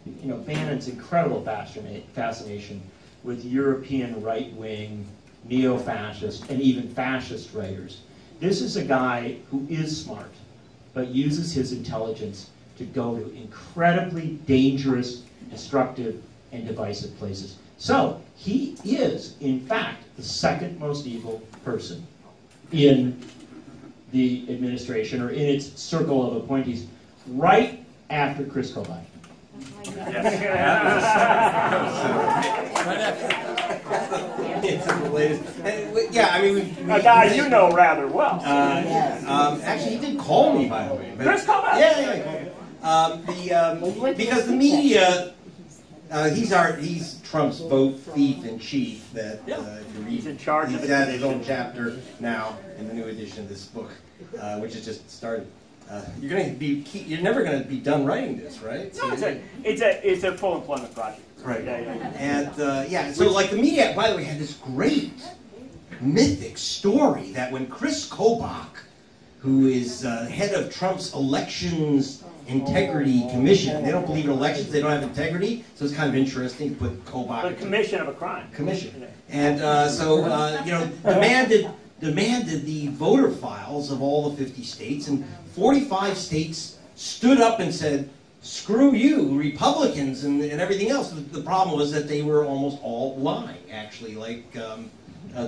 Bannon's incredible fascination with European right-wing, neo-fascist, and even fascist writers. This is a guy who is smart, but uses his intelligence to go to incredibly dangerous, destructive, and divisive places. So, he is, in fact, the second most evil person in the administration, or in its circle of appointees, right after Chris Koch. It's the latest. And, yeah, I mean, a guy you know rather well. Actually, he did call me, by the way. Chris Koch. Yeah. Because the media, he's Trump's vote thief in chief. That if you read, he's in charge. He's at his own chapter now in the new edition of this book, which has just started. You're never going to be done writing this, right? No, it's a full employment project. Right. And so like the media, by the way, had this great mythic story that when Chris Koch, who is head of Trump's elections integrity commission, they don't believe in elections, they don't have integrity, so it's kind of interesting to put Koch. The commission of a crime. Commission. And demanded the voter files of all the 50 states, and 45 states stood up and said, screw you, Republicans and everything else. The problem was that they were almost all lying, actually. Like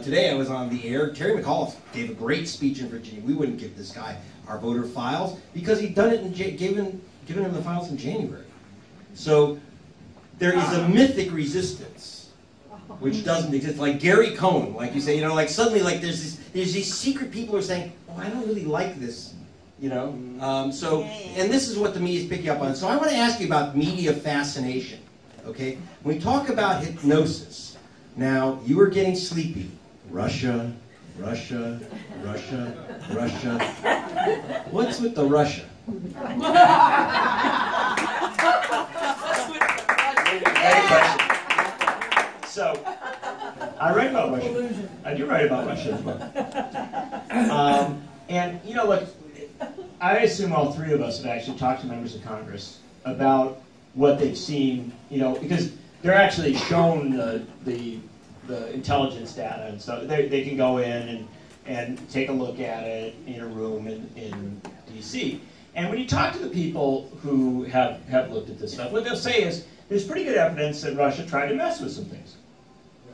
today I was on the air. Terry McAuliffe gave a great speech in Virginia. We wouldn't give this guy our voter files because he'd done it and given him the files in January. So there is a mythic resistance which doesn't exist. Like Gary Cohn, like you say, you know, like suddenly like there's these secret people who are saying, oh, I don't really like this. You know, and this is what the media is picking up on. So I want to ask you about media fascination, okay? When we talk about hypnosis, now you are getting sleepy. Russia, Russia, Russia, Russia. What's with the Russia? So, I write about Russia. I do write about Russia as well. And, you know, look, I assume all three of us have actually talked to members of Congress about what they've seen, you know, because they're actually shown the intelligence data, and so they can go in and take a look at it in a room in D.C. And when you talk to the people who have looked at this stuff, what they'll say is there's pretty good evidence that Russia tried to mess with some things.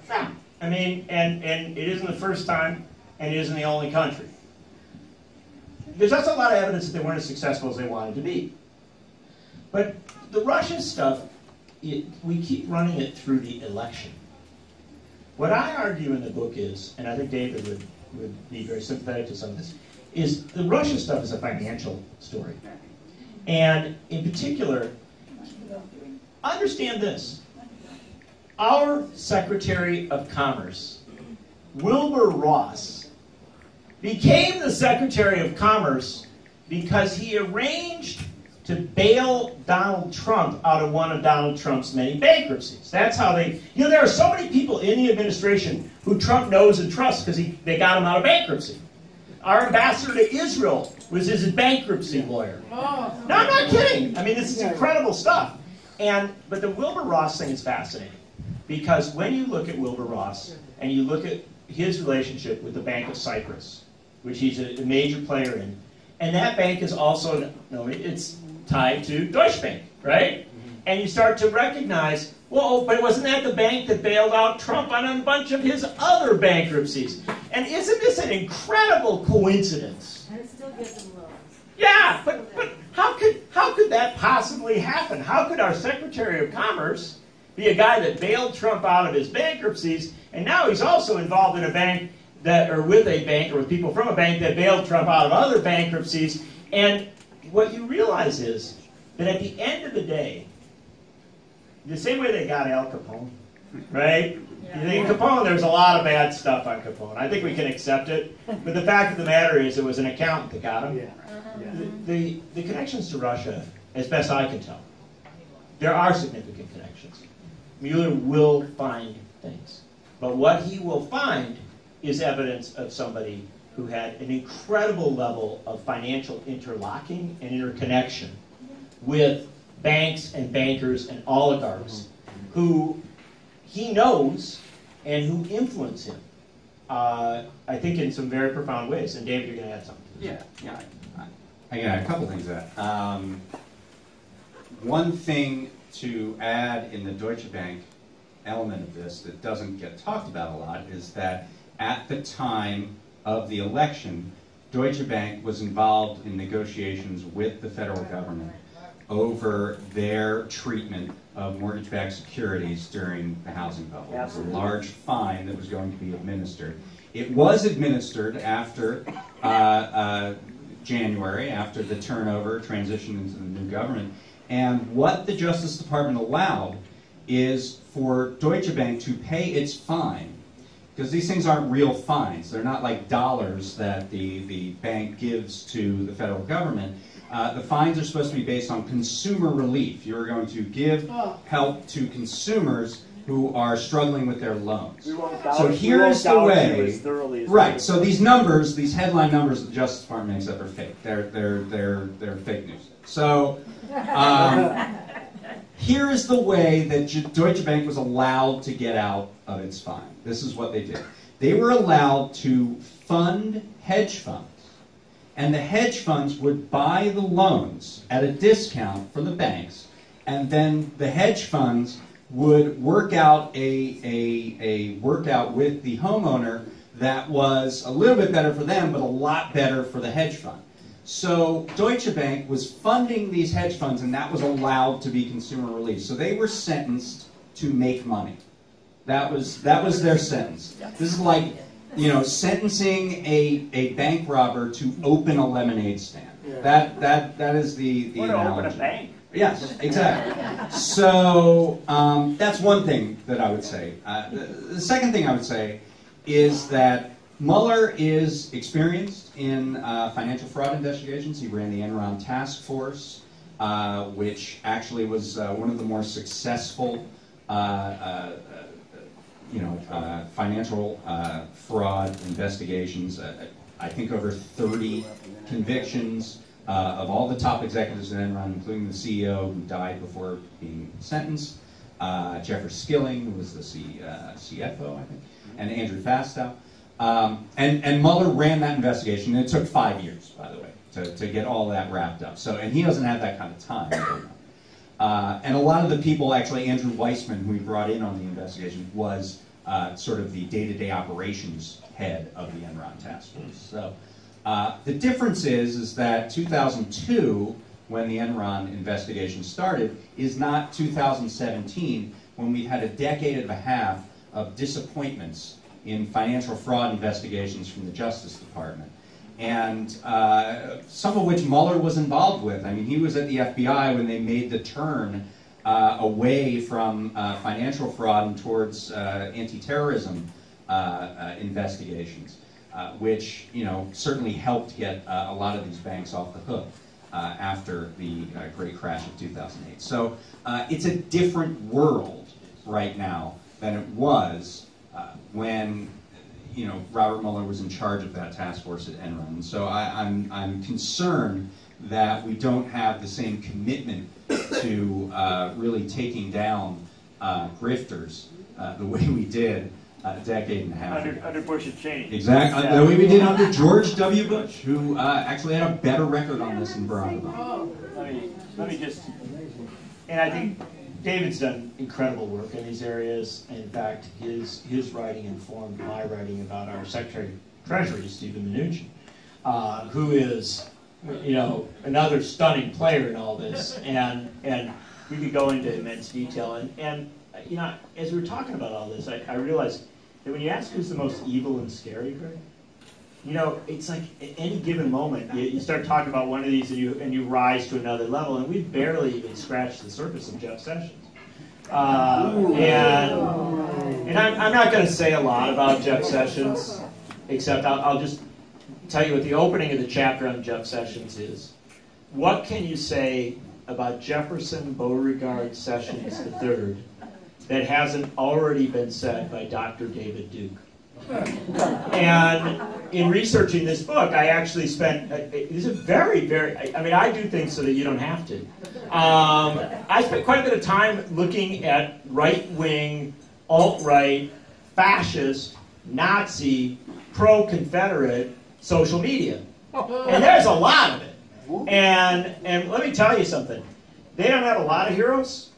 I mean, and it isn't the first time, and it isn't the only country. There's also a lot of evidence that they weren't as successful as they wanted to be. But the Russian stuff, we keep running it through the election. What I argue in the book is, and I think David would be very sympathetic to some of this, is the Russian stuff is a financial story. And in particular, understand this. Our Secretary of Commerce, Wilbur Ross, became the Secretary of Commerce because he arranged to bail Donald Trump out of one of Donald Trump's many bankruptcies. That's how they, you know, there are so many people in the administration who Trump knows and trusts because they got him out of bankruptcy. Our ambassador to Israel was his bankruptcy lawyer. No, I'm not kidding. I mean, this is incredible stuff. But the Wilbur Ross thing is fascinating because when you look at Wilbur Ross and you look at his relationship with the Bank of Cyprus, which he's a major player in, and that bank is also, it's tied to Deutsche Bank, right? And you start to recognize, whoa, but wasn't that the bank that bailed out Trump on a bunch of his other bankruptcies? And isn't this an incredible coincidence? And it still gives them loans. Yeah, but how could that possibly happen? How could our Secretary of Commerce be a guy that bailed Trump out of his bankruptcies, and now he's also involved in a bank that, or with a bank, or with people from a bank that bailed Trump out of other bankruptcies? And what you realize is that at the end of the day, the same way they got Al Capone, right? Yeah. You think Capone, there's a lot of bad stuff on Capone. I think we can accept it. But the fact of the matter is it was an accountant that got him. Yeah. The connections to Russia, as best I can tell, there are significant connections. Mueller will find things. But what he will find is evidence of somebody who had an incredible level of financial interlocking and interconnection with banks and bankers and oligarchs who he knows and who influence him, I think, in some very profound ways. And David, you're going to add something. Yeah. I got a couple things to that. One thing to add in the Deutsche Bank element of this that doesn't get talked about a lot is that at the time of the election, Deutsche Bank was involved in negotiations with the federal government over their treatment of mortgage-backed securities during the housing bubble. It was a large fine that was going to be administered. It was administered after January, after the turnover, transition into the new government. And what the Justice Department allowed is for Deutsche Bank to pay its fine, because these things aren't real fines. They're not like dollars that the bank gives to the federal government. The fines are supposed to be based on consumer relief. You're going to give help to consumers who are struggling with their loans. So here's the way. Right. So these numbers, these headline numbers that the Justice Department makes up are fake. They're fake news. So here is the way that Deutsche Bank was allowed to get out of its fine. This is what they did. They were allowed to fund hedge funds and the hedge funds would buy the loans at a discount from the banks, and then the hedge funds would work out a workout with the homeowner that was a little bit better for them, but a lot better for the hedge fund. So Deutsche Bank was funding these hedge funds, and that was allowed to be consumer relief. So they were sentenced to make money. That was their sentence. This is like, you know, sentencing a bank robber to open a lemonade stand. That is the analogy. Open a bank. Yes, exactly. So that's one thing that I would say. The second thing I would say is that Mueller is experienced in financial fraud investigations. He ran the Enron task force, which actually was one of the more successful financial fraud investigations. I think over 30 convictions of all the top executives at Enron, including the CEO who died before being sentenced, Jeffrey Skilling, who was the CFO, I think, and Andrew Fastow. And Mueller ran that investigation, and it took 5 years, by the way, to get all that wrapped up. So, and he doesn't have that kind of time. And a lot of the people, actually, Andrew Weissman, who we brought in on the investigation, was sort of the day-to-day operations head of the Enron task force. So the difference is that 2002, when the Enron investigation started, is not 2017, when we've had a decade and a half of disappointments in financial fraud investigations from the Justice Department. And some of which Mueller was involved with. I mean, he was at the FBI when they made the turn away from financial fraud and towards anti-terrorism investigations, which, you know, certainly helped get a lot of these banks off the hook after the great crash of 2008. So it's a different world right now than it was when, you know, Robert Mueller was in charge of that task force at Enron. And so I'm concerned that we don't have the same commitment to really taking down grifters the way we did a decade and a half ago. Under Bush and Cheney. Exactly, Yeah. the way we did under George W. Bush, who actually had a better record on this than Barack Obama. Let me just, and I think David's done incredible work in these areas. In fact, his writing informed my writing about our Secretary of Treasury, Stephen Mnuchin, who is, you know, another stunning player in all this. And we could go into immense detail. And you know, as we were talking about all this, I realized that when you ask who's the most evil and scary, Greg, you know, it's like at any given moment, you start talking about one of these and you rise to another level, and we've barely even scratched the surface of Jeff Sessions. And I'm not going to say a lot about Jeff Sessions, except I'll just tell you what the opening of the chapter on Jeff Sessions is. What can you say about Jefferson Beauregard Sessions III that hasn't already been said by Dr. David Duke? And in researching this book, I actually spent, it's a very, I mean, I do things so that you don't have to. I spent quite a bit of time looking at right-wing, alt-right, fascist, Nazi, pro-Confederate social media. And there's a lot of it. And let me tell you something. They don't have a lot of heroes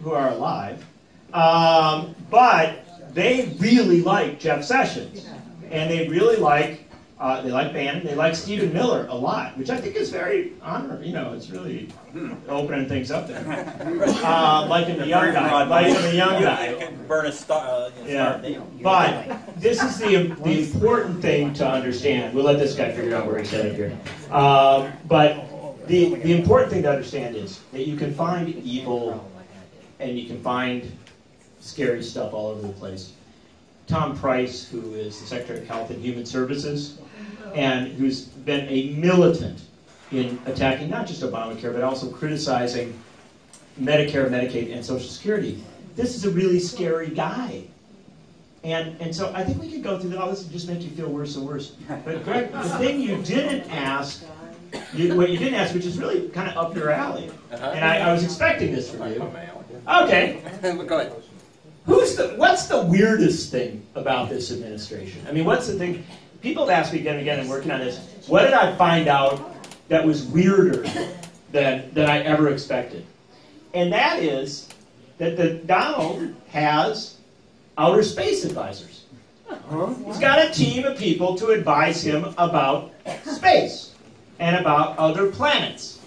who are alive, but they really like Jeff Sessions, and they really like Bannon. They like Stephen Miller a lot, which I think is very honorable. You know, it's really opening things up there. Liking the young guy. You can burn a star. Yeah. But this is the important thing to understand. We'll let this guy figure out where he's headed here. But the important thing to understand is that you can find evil and you can find scary stuff all over the place. Tom Price, who is the Secretary of Health and Human Services, and who's been a militant in attacking not just Obamacare, but also criticizing Medicare, Medicaid, and Social Security. This is a really scary guy. And so I think we could go through that. All this would just make you feel worse and worse. But Greg, the thing you didn't ask, what you didn't ask, which is really kind of up your alley, and I was expecting this from you. Okay. Go ahead. What's the weirdest thing about this administration? I mean, what's the thing? people have asked me again and again, and working on this, what did I find out that was weirder than I ever expected? And that is that Donald has outer space advisors. He's got a team of people to advise him about space and about other planets.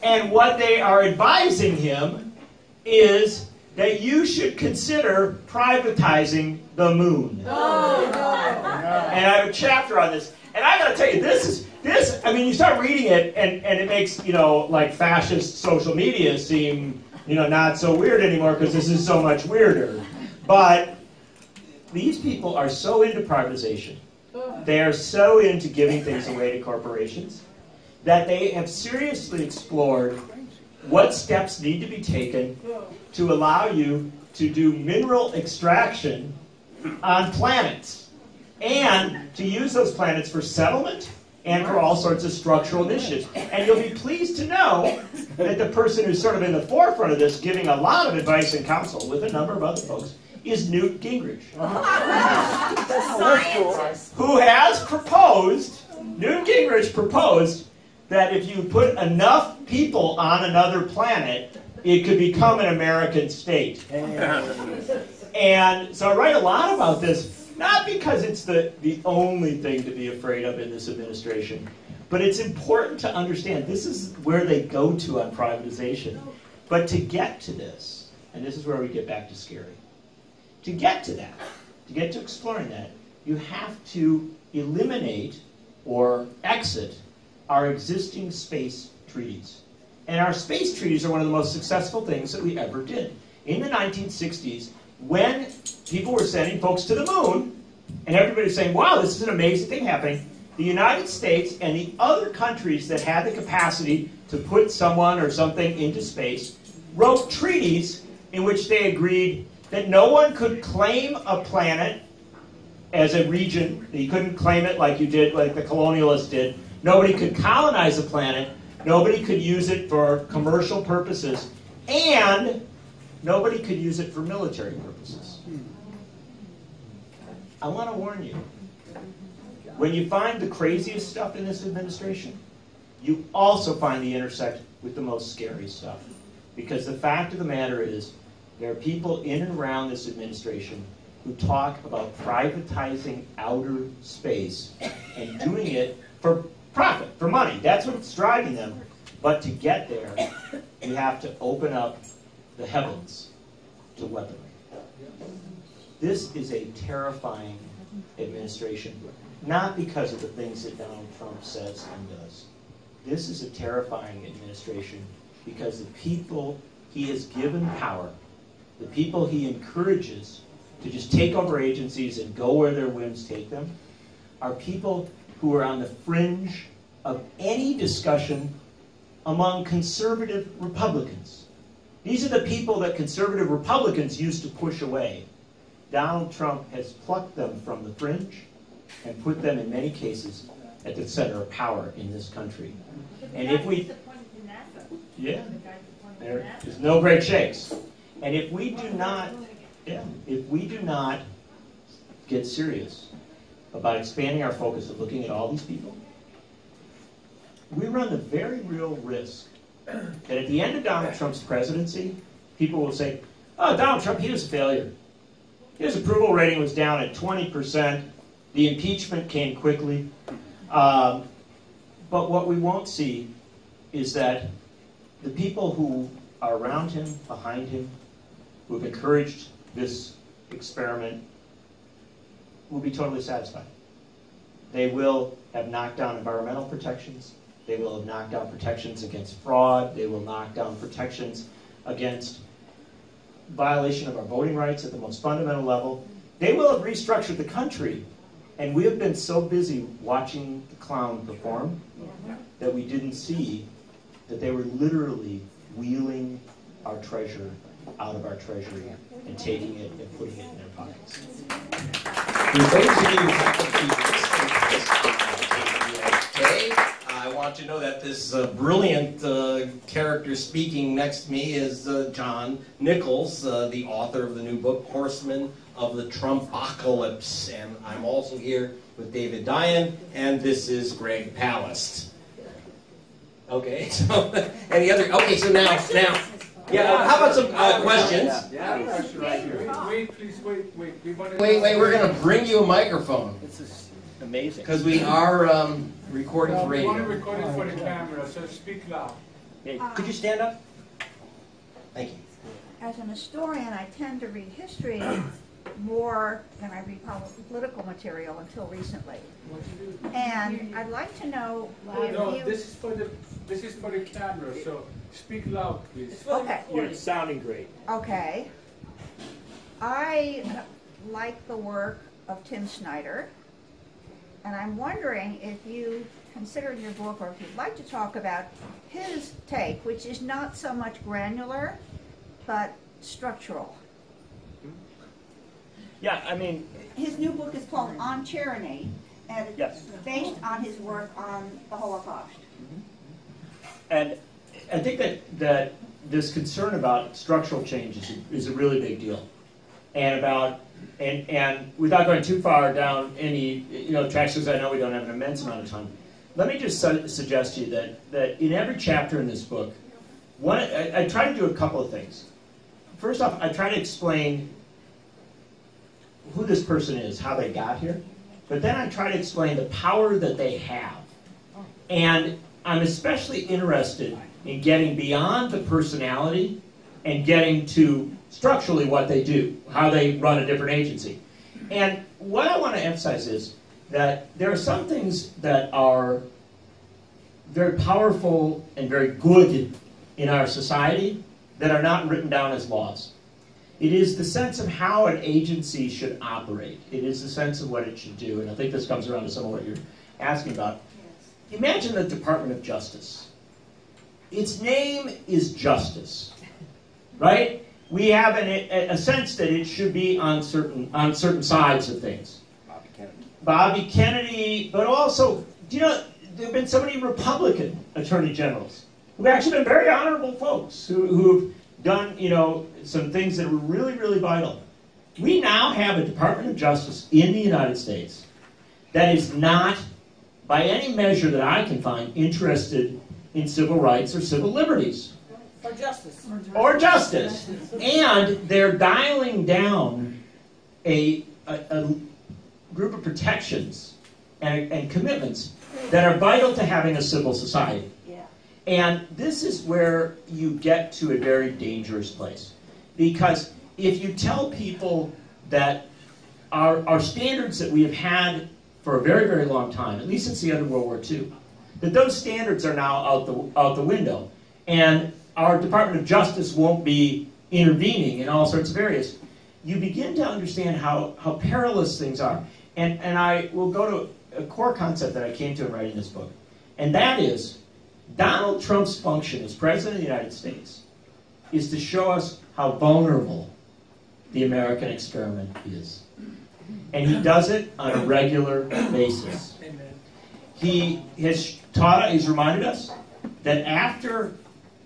And what they are advising him is that you should consider privatizing the moon. And I have a chapter on this. And I gotta tell you, this, I mean, you start reading it, and it makes, you know, like fascist social media seem, you know, not so weird anymore because this is so much weirder. But these people are so into privatization. They are so into giving things away to corporations that they have seriously explored what steps need to be taken to allow you to do mineral extraction on planets and to use those planets for settlement and for all sorts of structural initiatives. And you'll be pleased to know that the person who's sort of in the forefront of this, giving a lot of advice and counsel with a number of other folks, is Newt Gingrich. Who has proposed, Newt Gingrich proposed, that if you put enough people on another planet, it could become an American state. And so I write a lot about this, not because it's the only thing to be afraid of in this administration, but it's important to understand this is where they go to on privatization. But to get to this, and this is where we get back to scary, to get to that, to get to exploring that, you have to eliminate or exit our existing space treaties. And our space treaties are one of the most successful things that we ever did. In the 1960s, when people were sending folks to the moon, and everybody was saying, wow, this is an amazing thing happening, the United States and the other countries that had the capacity to put someone or something into space wrote treaties in which they agreed that no one could claim a planet as a region. You couldn't claim it like you did, like the colonialists did. Nobody could colonize a planet. Nobody could use it for commercial purposes. And nobody could use it for military purposes. I want to warn you. When you find the craziest stuff in this administration, you also find the intersect with the most scary stuff. Because the fact of the matter is, there are people in and around this administration who talk about privatizing outer space and doing it for profit, for money. That's what's driving them. But to get there, you have to open up the heavens to weaponry. This is a terrifying administration, not because of the things that Donald Trump says and does. This is a terrifying administration because the people he has given power, the people he encourages to just take over agencies and go where their whims take them, are people who are on the fringe of any discussion among conservative Republicans. These are the people that conservative Republicans used to push away. Donald Trump has plucked them from the fringe and put them, in many cases, at the center of power in this country. And if we... Yeah, there's no great shakes. And if we do not, get serious about expanding our focus of looking at all these people, we run the very real risk that at the end of Donald Trump's presidency, people will say, oh, Donald Trump, he was a failure. His approval rating was down at 20%. The impeachment came quickly. But what we won't see is that the people who are around him, behind him, who have encouraged this experiment, will be totally satisfied. They will have knocked down environmental protections. They will have knocked down protections against fraud. They will knock down protections against violation of our voting rights at the most fundamental level. They will have restructured the country. And we have been so busy watching the clown perform that we didn't see that they were literally wheeling our treasure out of our treasury and taking it and putting it in their pockets. For those of you who happen to be listening to this on today, I want you to know that this brilliant character speaking next to me is John Nichols, the author of the new book, Horsemen of the Trumpocalypse. And I'm also here with David Dayen, and this is Greg Palast. Okay, so any other? Okay, so now, yeah. How about some questions? Wait, please, wait. Wait. We're gonna bring you a microphone This is amazing. because we are recording for We want to radio. record it for the camera, so speak loud. Hey, could you stand up? Thank you. As an historian, I tend to read history more than I read political material until recently. And I'd like to know if No, you... this is for the camera, so speak loud, please. Okay, You're sounding great. okay. I like the work of Tim Snyder, and I'm wondering if you consider in your book, or if you'd like to talk about his take, which is not so much granular, but structural. Yeah, I mean, His new book is called On Tyranny, and it's Yes. based on his work on the Holocaust. and I think that this concern about structural change is a really big deal, and without going too far down any tracks, because I know we don't have an immense amount of time. Let me just suggest to you that in every chapter in this book, I try to do a couple of things. First off, I try to explain who this person is, how they got here, but then I try to explain the power that they have. And I'm especially interested in getting beyond the personality and getting to structurally what they do, how they run a different agency. And what I want to emphasize is that there are some things that are very powerful and very good in our society that are not written down as laws. It is the sense of how an agency should operate. It is the sense of what it should do. And I think this comes around to some of what you're asking about. Imagine the Department of Justice. Its name is justice, right? We have a sense that it should be on certain sides of things. Bobby Kennedy, but also, there have been so many Republican attorney generals who've actually been very honorable folks who've done, some things that were really, really vital. We now have a Department of Justice in the United States that is not, by any measure that I can find, interested in civil rights or civil liberties. Or justice. Or justice. And they're dialing down a group of protections and commitments that are vital to having a civil society. Yeah. And this is where you get to a very dangerous place. Because if you tell people that our standards that we have had for a very, very long time, at least since the end of World War II, that those standards are now out the window, and our Department of Justice won't be intervening in all sorts of areas, you begin to understand how perilous things are. And I will go to a core concept that I came to in writing this book, and that is Donald Trump's function as President of the United States is to show us how vulnerable the American experiment is. And he does it on a regular basis. He has he's reminded us that after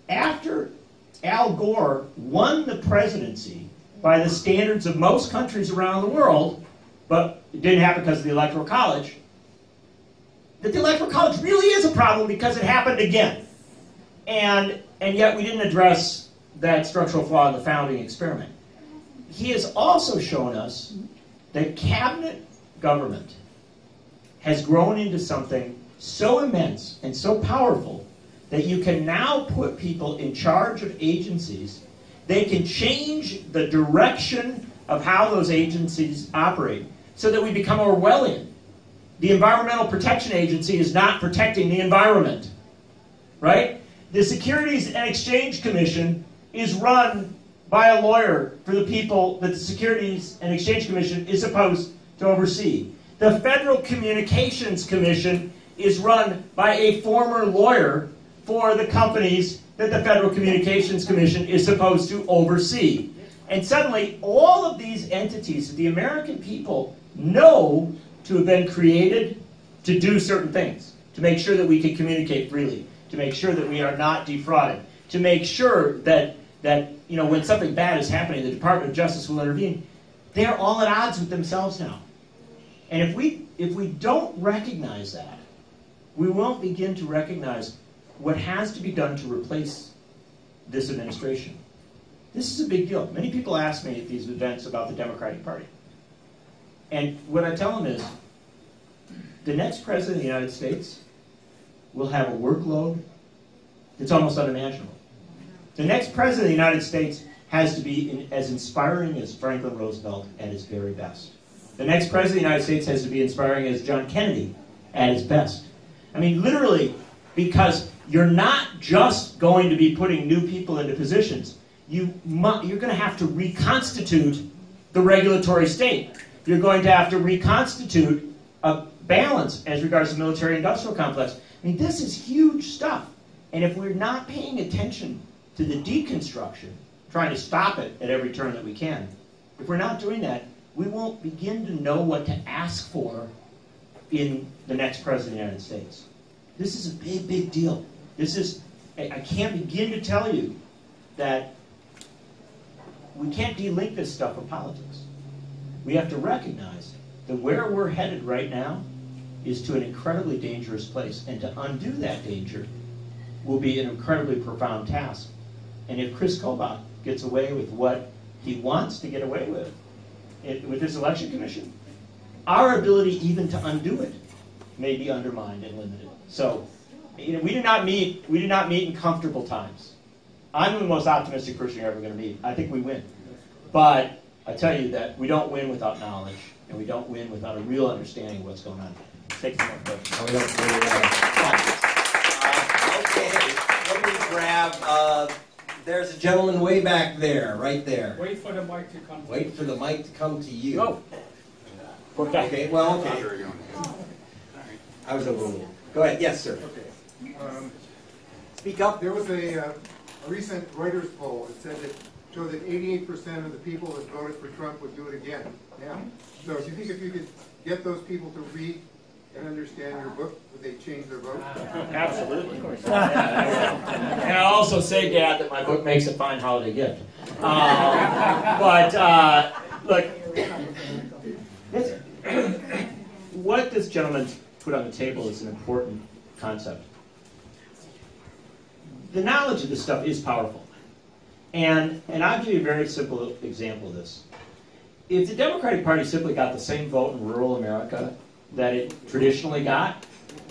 Al Gore won the presidency by the standards of most countries around the world, but it didn't happen because of the Electoral College, that the Electoral College really is a problem because it happened again. And yet we didn't address that structural flaw in the founding experiment. He has also shown us that cabinet government has grown into something so immense and so powerful that you can now put people in charge of agencies. They can change the direction of how those agencies operate so that we become Orwellian. The Environmental Protection Agency is not protecting the environment, right? The Securities and Exchange Commission is run by a lawyer for the people that the Securities and Exchange Commission is supposed to oversee. The Federal Communications Commission is run by a former lawyer for the companies that the Federal Communications Commission is supposed to oversee. And suddenly, all of these entities that the American people know to have been created to do certain things, to make sure that we can communicate freely, to make sure that we are not defrauded, to make sure that when something bad is happening, the Department of Justice will intervene. They're all at odds with themselves now. And if we don't recognize that, we won't begin to recognize what has to be done to replace this administration. This is a big deal. Many people ask me at these events about the Democratic Party. And what I tell them is, the next president of the United States will have a workload that's almost unimaginable. The next president of the United States has to be as inspiring as Franklin Roosevelt at his very best. The next president of the United States has to be inspiring as John Kennedy at his best. I mean, literally, because you're not just going to be putting new people into positions. You're going to have to reconstitute the regulatory state. You're going to have to reconstitute a balance as regards to the military-industrial complex. I mean, this is huge stuff. And if we're not paying attention to the deconstruction, trying to stop it at every turn that we can, if we're not doing that, we won't begin to know what to ask for in the next president of the United States. This is a big, big deal. This is, I can't begin to tell you that we can't delink this stuff with politics. We have to recognize that where we're headed right now is to an incredibly dangerous place, and to undo that danger will be an incredibly profound task. And if Chris Koch gets away with what he wants to get away with this election commission, our ability even to undo it may be undermined and limited. So, we do not meet in comfortable times. I'm the most optimistic person you're ever going to meet. I think we win. But I tell you that we don't win without knowledge, and we don't win without a real understanding of what's going on. Take some more questions. Okay, let me grab, there's a gentleman way back there, right there. Wait for the mic to come. Wait for the mic to come to you. Go. Okay, well, okay. I was overruled. Go ahead. Yes, sir. Okay. Speak up. There was a recent Reuters poll that said that showed that 88% of the people that voted for Trump would do it again. Yeah. So do you think if you could get those people to read and understand your book, would they change their vote? Absolutely. And I also say, Dad, that my book makes a fine holiday gift. Look, what this gentleman put on the table is an important concept. The knowledge of this stuff is powerful. And I'll give you a very simple example of this. If the Democratic Party simply got the same vote in rural America that it traditionally got,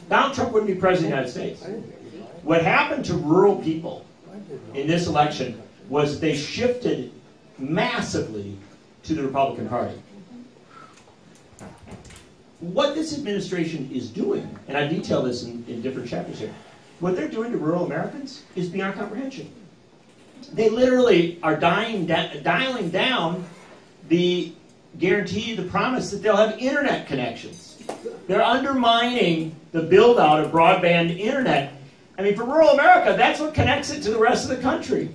Donald Trump wouldn't be president of the United States. What happened to rural people in this election was they shifted massively to the Republican Party. What this administration is doing, and I detail this in different chapters here, what they're doing to rural Americans is beyond comprehension. They literally are dialing down the guarantee, the promise that they'll have internet connections. They're undermining the build-out of broadband internet. I mean, for rural America, that's what connects it to the rest of the country.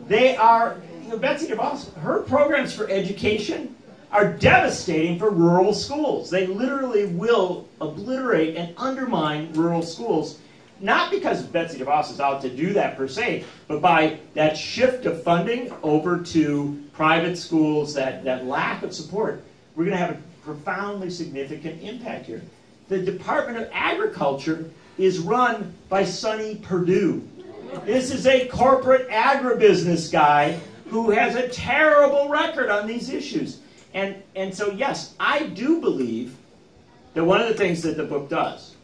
They are, Betsy DeVos, her programs for education are devastating for rural schools. They literally will obliterate and undermine rural schools, not because Betsy DeVos is out to do that per se, but by that shift of funding over to private schools, that lack of support. We're going to have a profoundly significant impact here. The Department of Agriculture is run by Sonny Perdue. This is a corporate agribusiness guy who has a terrible record on these issues. And so, yes, I do believe that one of the things that the book does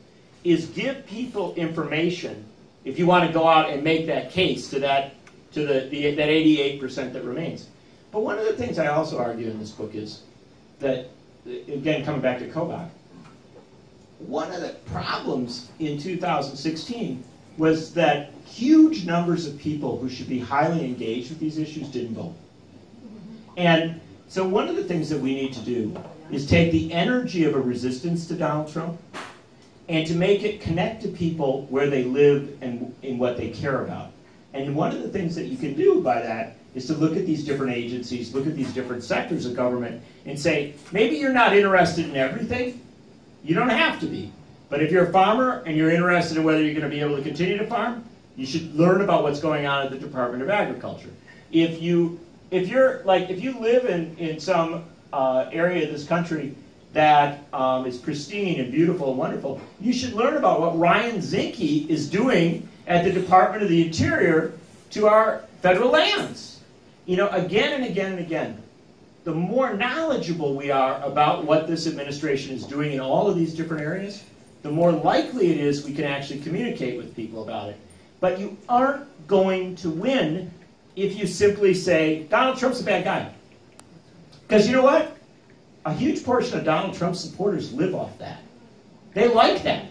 is give people information if you want to go out and make that case to that 88% that remains. But one of the things I also argue in this book is that, again, coming back to Koch, one of the problems in 2016 was that huge numbers of people who should be highly engaged with these issues didn't vote. And so one of the things that we need to do is take the energy of a resistance to Donald Trump and to make it connect to people where they live and in what they care about. And one of the things that you can do by that is to look at these different agencies, look at these different sectors of government, and say, maybe you're not interested in everything. You don't have to be. But if you're a farmer and you're interested in whether you're going to be able to continue to farm, you should learn about what's going on at the Department of Agriculture. If you live in some area of this country that is pristine and beautiful and wonderful. You should learn about what Ryan Zinke is doing at the Department of the Interior to our federal lands. You know, again and again and again, the more knowledgeable we are about what this administration is doing in all of these different areas, the more likely it is we can actually communicate with people about it. But you aren't going to win if you simply say, Donald Trump's a bad guy. Because you know what? A huge portion of Donald Trump's supporters live off that. They like that.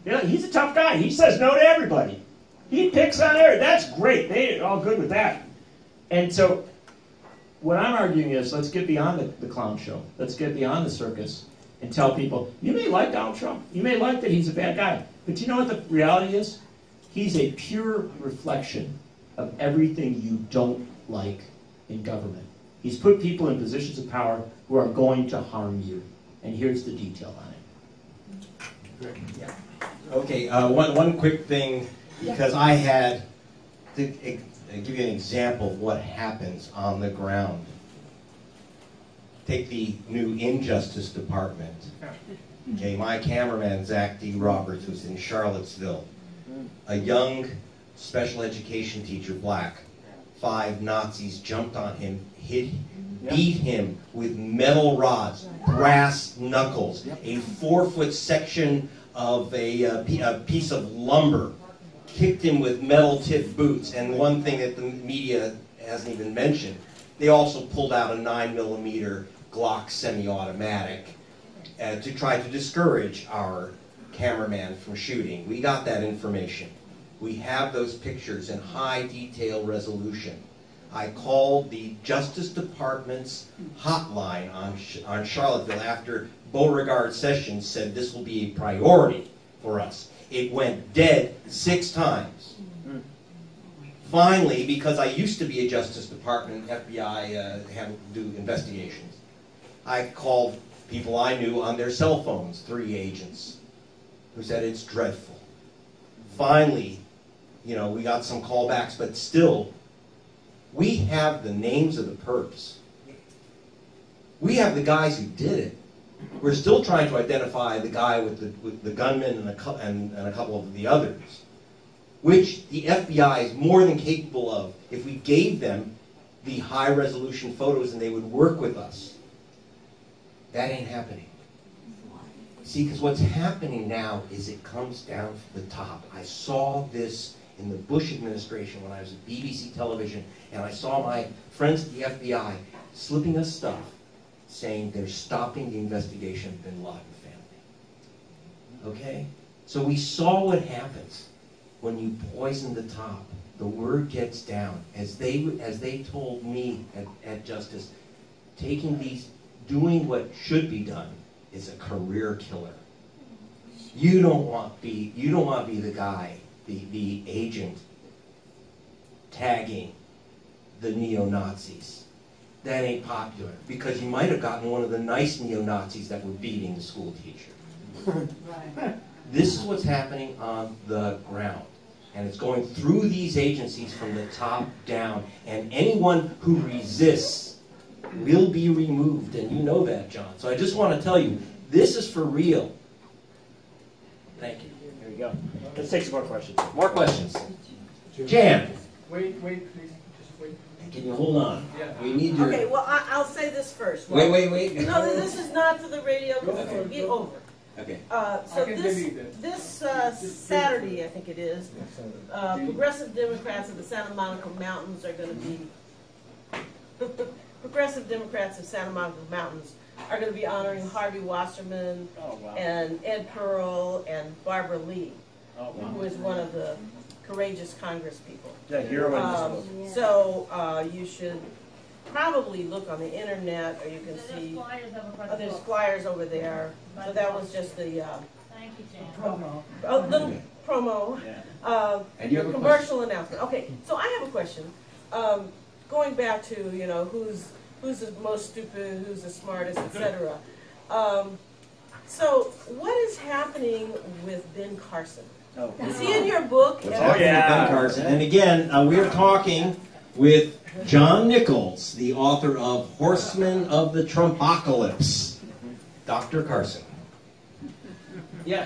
You know, he's a tough guy. He says no to everybody. He picks on everybody. That's great. They're all good with that. And so what I'm arguing is, let's get beyond the clown show. Let's get beyond the circus and tell people, you may like Donald Trump. You may like that he's a bad guy. But you know what the reality is? He's a pure reflection of everything you don't like in government. He's put people in positions of power who are going to harm you. And here's the detail on it. Yeah. Okay, one quick thing, because I had to give you an example of what happens on the ground. Take the new Injustice Department. Okay, my cameraman, Zach D. Roberts, who's in Charlottesville, a young special education teacher, black, 5 Nazis jumped on him, beat him with metal rods, brass knuckles, a 4-foot section of a piece of lumber, kicked him with metal-tipped boots. And one thing that the media hasn't even mentioned, they also pulled out a 9mm Glock semi-automatic to try to discourage our cameraman from shooting. We got that information. We have those pictures in high detail resolution. I called the Justice Department's hotline on Charlottesville after Beauregard Sessions said this will be a priority for us. It went dead 6 times. Finally, because I used to be a Justice Department FBI do investigations, I called people I knew on their cell phones, 3 agents, who said it's dreadful. Finally, you know, we got some callbacks, but still, we have the names of the perps. We have the guys who did it. We're still trying to identify the guy with the gunman and a couple of the others, which the FBI is more than capable of if we gave them the high-resolution photos and they would work with us. That ain't happening. See, because what's happening now is it comes down from the top. I saw this in the Bush administration when I was at BBC television, and I saw my friends at the FBI slipping us stuff saying they're stopping the investigation of bin Laden family. Okay? So we saw what happens when you poison the top. The word gets down. As they told me at Justice, doing what should be done is a career killer. You don't want to be the guy, the agent tagging the neo-Nazis. That ain't popular, because you might have gotten one of the nice neo-Nazis that were beating the school teacher. This is what's happening on the ground. And it's going through these agencies from the top down. And anyone who resists will be removed. And you know that, John. So I just want to tell you, this is for real. Thank you. There you go. Let's take some more questions. More questions. Jan. Wait, please. Just wait. Can you hold on? Yeah. We need your... Okay, well, I'll say this first. Wait. No, this is not to the radio. This will be over. Okay. So this Saturday, I think it is, progressive Democrats of the Santa Monica Mountains are going to be progressive Democrats of Santa Monica Mountains are going to be honoring Harvey Wasserman and Ed Pearl and Barbara Lee, who is one of the courageous Congress people. Yeah, heroine. So you should probably look on the internet, or you can see. There's flyers over there. So that was just the promo. Little promo. And you have a commercial announcement. Okay, so I have a question. Going back to who's the most stupid, who's the smartest, etc. So what is happening with Ben Carson? Is he in your book? Ben Carson. And again, we're talking with John Nichols, the author of Horsemen of the Trumpocalypse. Dr. Carson. Yeah.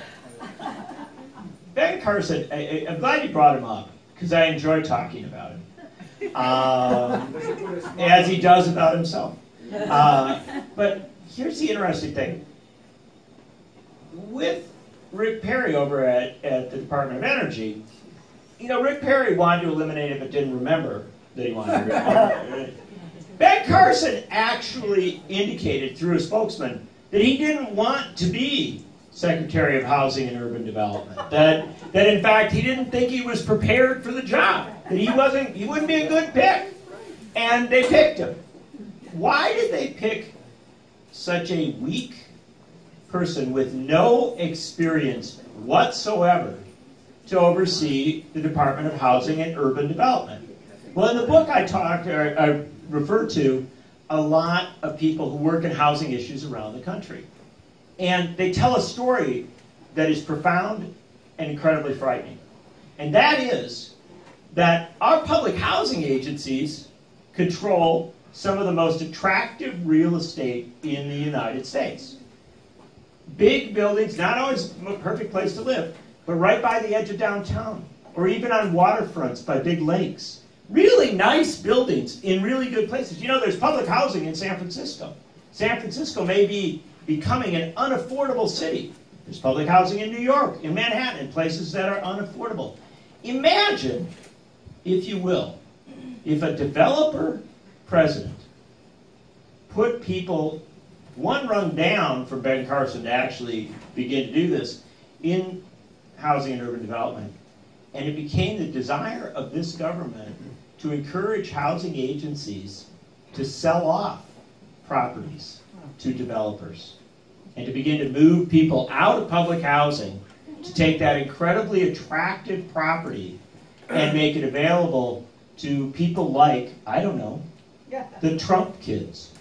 Ben Carson, I'm glad you brought him up, because I enjoy talking about him. As he does about himself. But here's the interesting thing. With Rick Perry over at the Department of Energy, you know, Rick Perry wanted to eliminate it but didn't remember that he wanted to eliminate it. Ben Carson actually indicated through a spokesman that he didn't want to be Secretary of Housing and Urban Development. That in fact he didn't think he was prepared for the job. That he wouldn't be a good pick. And they picked him. Why did they pick such a weak person with no experience whatsoever to oversee the Department of Housing and Urban Development? Well, in the book I refer to a lot of people who work in housing issues around the country. And they tell a story that is profound and incredibly frightening. And that is that our public housing agencies control some of the most attractive real estate in the United States. Big buildings, not always a perfect place to live, but right by the edge of downtown, or even on waterfronts by big lakes. Really nice buildings in really good places. You know, there's public housing in San Francisco. San Francisco may be becoming an unaffordable city. There's public housing in New York, in Manhattan, in places that are unaffordable. Imagine, if you will, if a developer president put people one rung down for Ben Carson to actually begin to do this in housing and urban development, and it became the desire of this government to encourage housing agencies to sell off properties to developers and to begin to move people out of public housing to take that incredibly attractive property and make it available to people like, I don't know, the Trump kids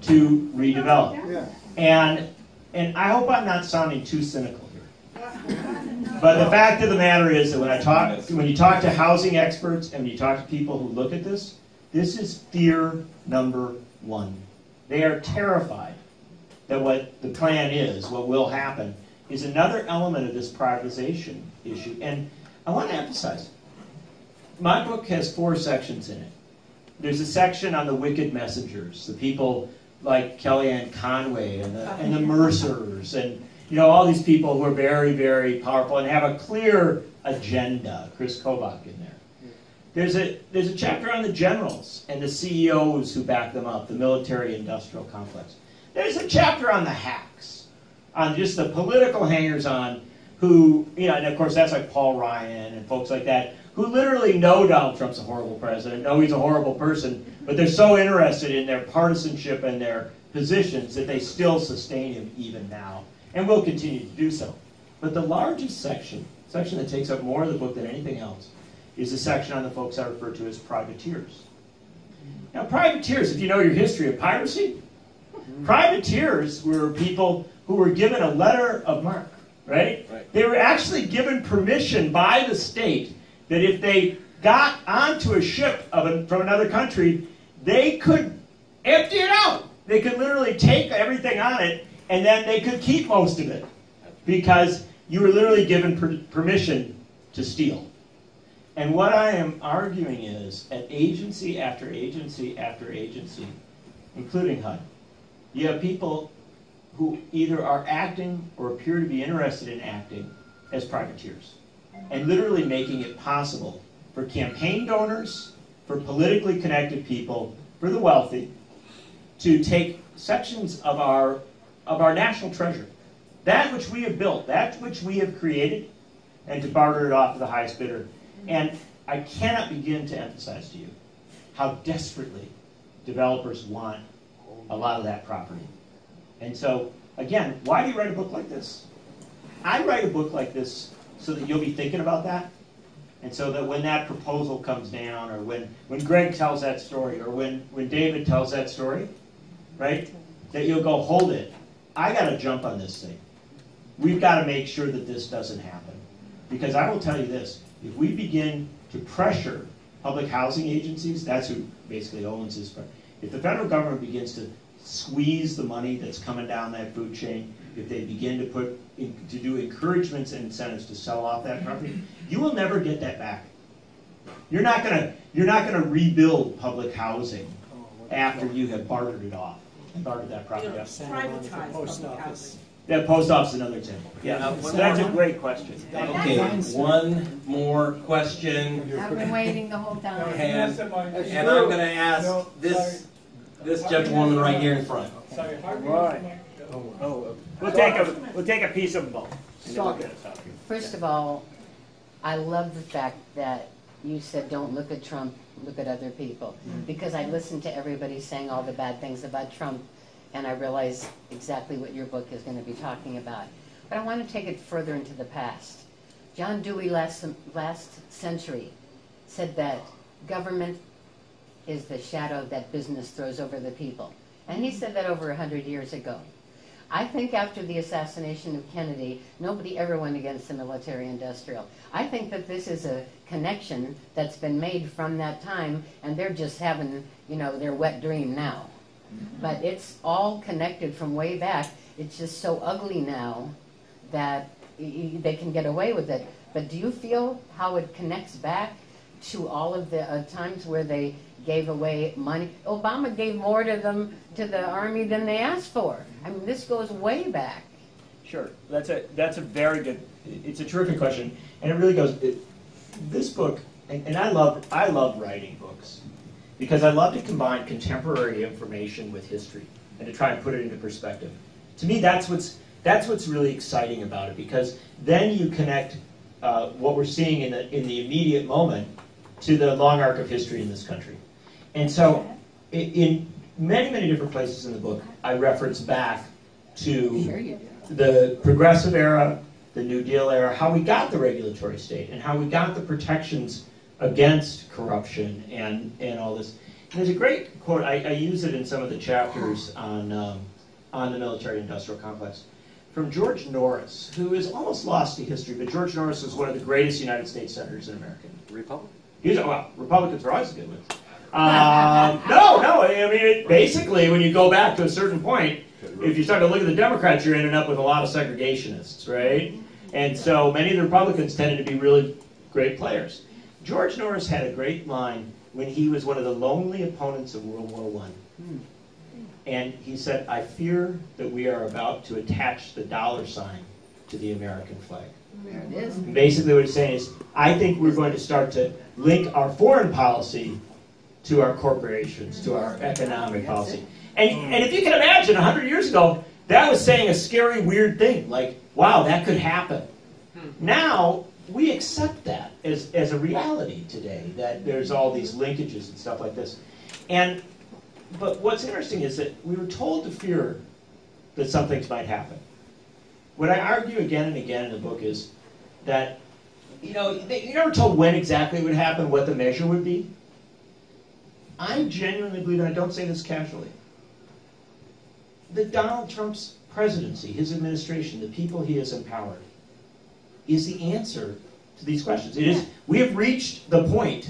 to redevelop. And I hope I'm not sounding too cynical here. But the fact of the matter is that when you talk to housing experts and when you talk to people who look at this is fear number one. They are terrified that what the plan is, what will happen, is another element of this privatization issue. And I want to emphasize, my book has 4 sections in it. There's a section on the wicked messengers, the people like Kellyanne Conway and the Mercers, and you know, all these people who are very, very powerful and have a clear agenda. Chris Koch in there. There's a chapter on the generals and the CEOs who back them up, the military-industrial complex. There's a chapter on the hacks, on just the political hangers-on who, you know, and of course that's like Paul Ryan and folks like that, who literally know Donald Trump's a horrible president, know he's a horrible person, but they're so interested in their partisanship and their positions that they still sustain him even now, and will continue to do so. But the largest section that takes up more of the book than anything else, is the section on the folks I refer to as privateers. Now, privateers, if you know your history of piracy, privateers were people who were given a letter of marque, right? They were actually given permission by the state that if they got onto a ship from another country, they could empty it out. They could literally take everything on it, and then they could keep most of it, because you were literally given permission to steal. And what I am arguing is, at agency after agency after agency, including HUD, you have people who either are acting or appear to be interested in acting as privateers, and literally making it possible for campaign donors, for politically connected people, for the wealthy, to take sections of our national treasure, that which we have built, that which we have created, and to barter it off to the highest bidder. And I cannot begin to emphasize to you how desperately developers want a lot of that property. And so, again, why do you write a book like this? I write a book like this so that you'll be thinking about that, and so that when that proposal comes down, or when Greg tells that story, or when David tells that story, right, that you'll go, hold it, I got to jump on this thing. We've got to make sure that this doesn't happen. Because I will tell you this, if we begin to pressure public housing agencies, that's who basically owns this, but if the federal government begins to squeeze the money that's coming down that food chain, if they begin to do encouragements and incentives to sell off that property, you will never get that back. You're not gonna rebuild public housing after you have bartered it off and bartered that property off. Privatize public housing. That post office is another example. Yeah, so that's a great question. Okay, one more question. I've been waiting the whole time. And I'm going to ask this gentlewoman right here in front. Right. We'll take a piece of both. First of all, I love the fact that you said don't look at Trump, look at other people. Because I listened to everybody saying all the bad things about Trump, and I realize exactly what your book is going to be talking about. But I want to take it further into the past. John Dewey last century said that government is the shadow that business throws over the people. And he said that over 100 years ago. I think after the assassination of Kennedy, nobody ever went against the military-industrial. I think that this is a connection that's been made from that time, and they're just having, their wet dream now. But it's all connected from way back. It's just so ugly now that they can get away with it. But do you feel how it connects back to all of the times where they gave away money? Obama gave more to the army than they asked for. I mean, this goes way back. Sure, that's a very good. It's a terrific question, and it really goes. This book, and I love writing books, because I love to combine contemporary information with history and to try and put it into perspective. To me, that's what's really exciting about it, because then you connect what we're seeing in the immediate moment to the long arc of history in this country. And so, in many, many different places in the book, I reference back to the progressive era, the New Deal era, how we got the regulatory state, and how we got the protections against corruption and all this. And there's a great quote, I use it in some of the chapters on the military-industrial complex, from George Norris, who is almost lost to history, but George Norris was one of the greatest United States senators in America. Republican? Well, Republicans are always good ones. No, I mean, basically, when you go back to a certain point, if you start to look at the Democrats, you're ending up with a lot of segregationists, right? And so many of the Republicans tended to be really great players. George Norris had a great line when he was one of the lonely opponents of World War I. And he said, "I fear that we are about to attach the $ sign to the American flag." There it is. And basically what he's saying is, I think we're going to start to link our foreign policy to our corporations, to our economic policy. And if you can imagine, 100 years ago, that was saying a scary, weird thing, like, wow, that could happen. Now, we accept that as a reality today, that there's all these linkages and stuff like this. But what's interesting is that we were told to fear that some things might happen. What I argue again and again in the book is that, you're never told when exactly it would happen, what the measure would be. I genuinely believe, and I don't say this casually, that Donald Trump's presidency, his administration, the people he has empowered, is the answer to these questions. It is. We have reached the point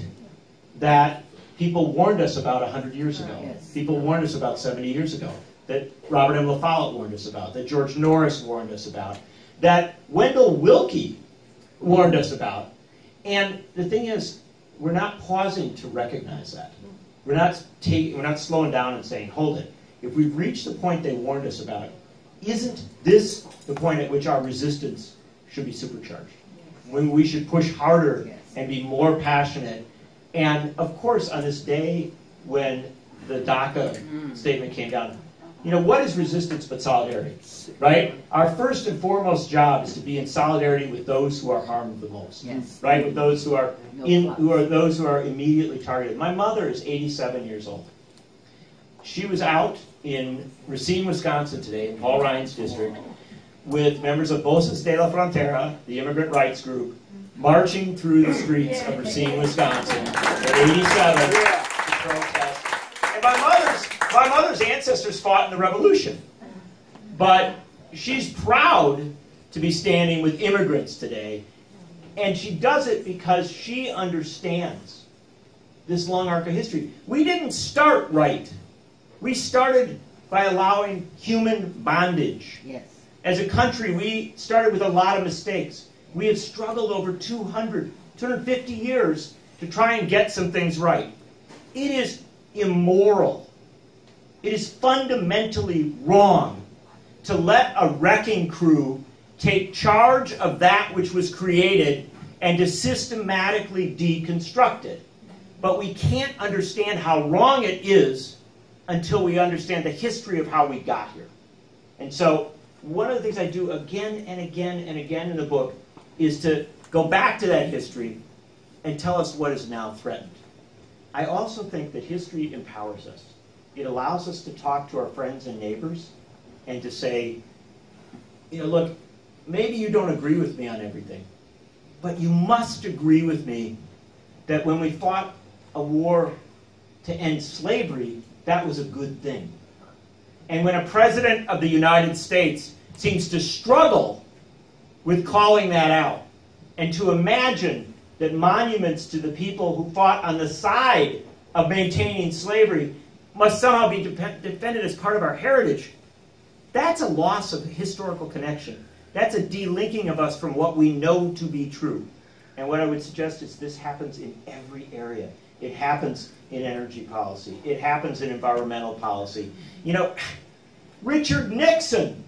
that people warned us about 100 years ago. Yes. People warned us about 70 years ago. That Robert M. La Follette warned us about. That George Norris warned us about. That Wendell Willkie warned us about. And the thing is, we're not pausing to recognize that. We're not slowing down and saying, hold it. If we've reached the point they warned us about, isn't this the point at which our resistance should be supercharged? When we should push harder and be more passionate. And of course, on this day when the DACA statement came down, what is resistance but solidarity, right? Our first and foremost job is to be in solidarity with those who are harmed the most, right? With those who are immediately targeted. My mother is 87 years old. She was out in Racine, Wisconsin today, in Paul Ryan's district, with members of Voces de la Frontera, the immigrant rights group, marching through the streets of Racine, Wisconsin at 87 to protest. And my mother's ancestors fought in the Revolution. But she's proud to be standing with immigrants today. And she does it because she understands this long arc of history. We didn't start right. We started by allowing human bondage. Yes. As a country, we started with a lot of mistakes. We have struggled over 250 years to try and get some things right. It is immoral. It is fundamentally wrong to let a wrecking crew take charge of that which was created and to systematically deconstruct it. But we can't understand how wrong it is until we understand the history of how we got here. And so one of the things I do again and again and again in the book is to go back to that history and tell us what is now threatened. I also think that history empowers us. It allows us to talk to our friends and neighbors and to say, you know, look, maybe you don't agree with me on everything, but you must agree with me that when we fought a war to end slavery, that was a good thing. And when a president of the United States seems to struggle with calling that out, and to imagine that monuments to the people who fought on the side of maintaining slavery must somehow be defended as part of our heritage, that's a loss of historical connection. That's a delinking of us from what we know to be true. And what I would suggest is this happens in every area. It happens in energy policy. It happens in environmental policy. You know, Richard Nixon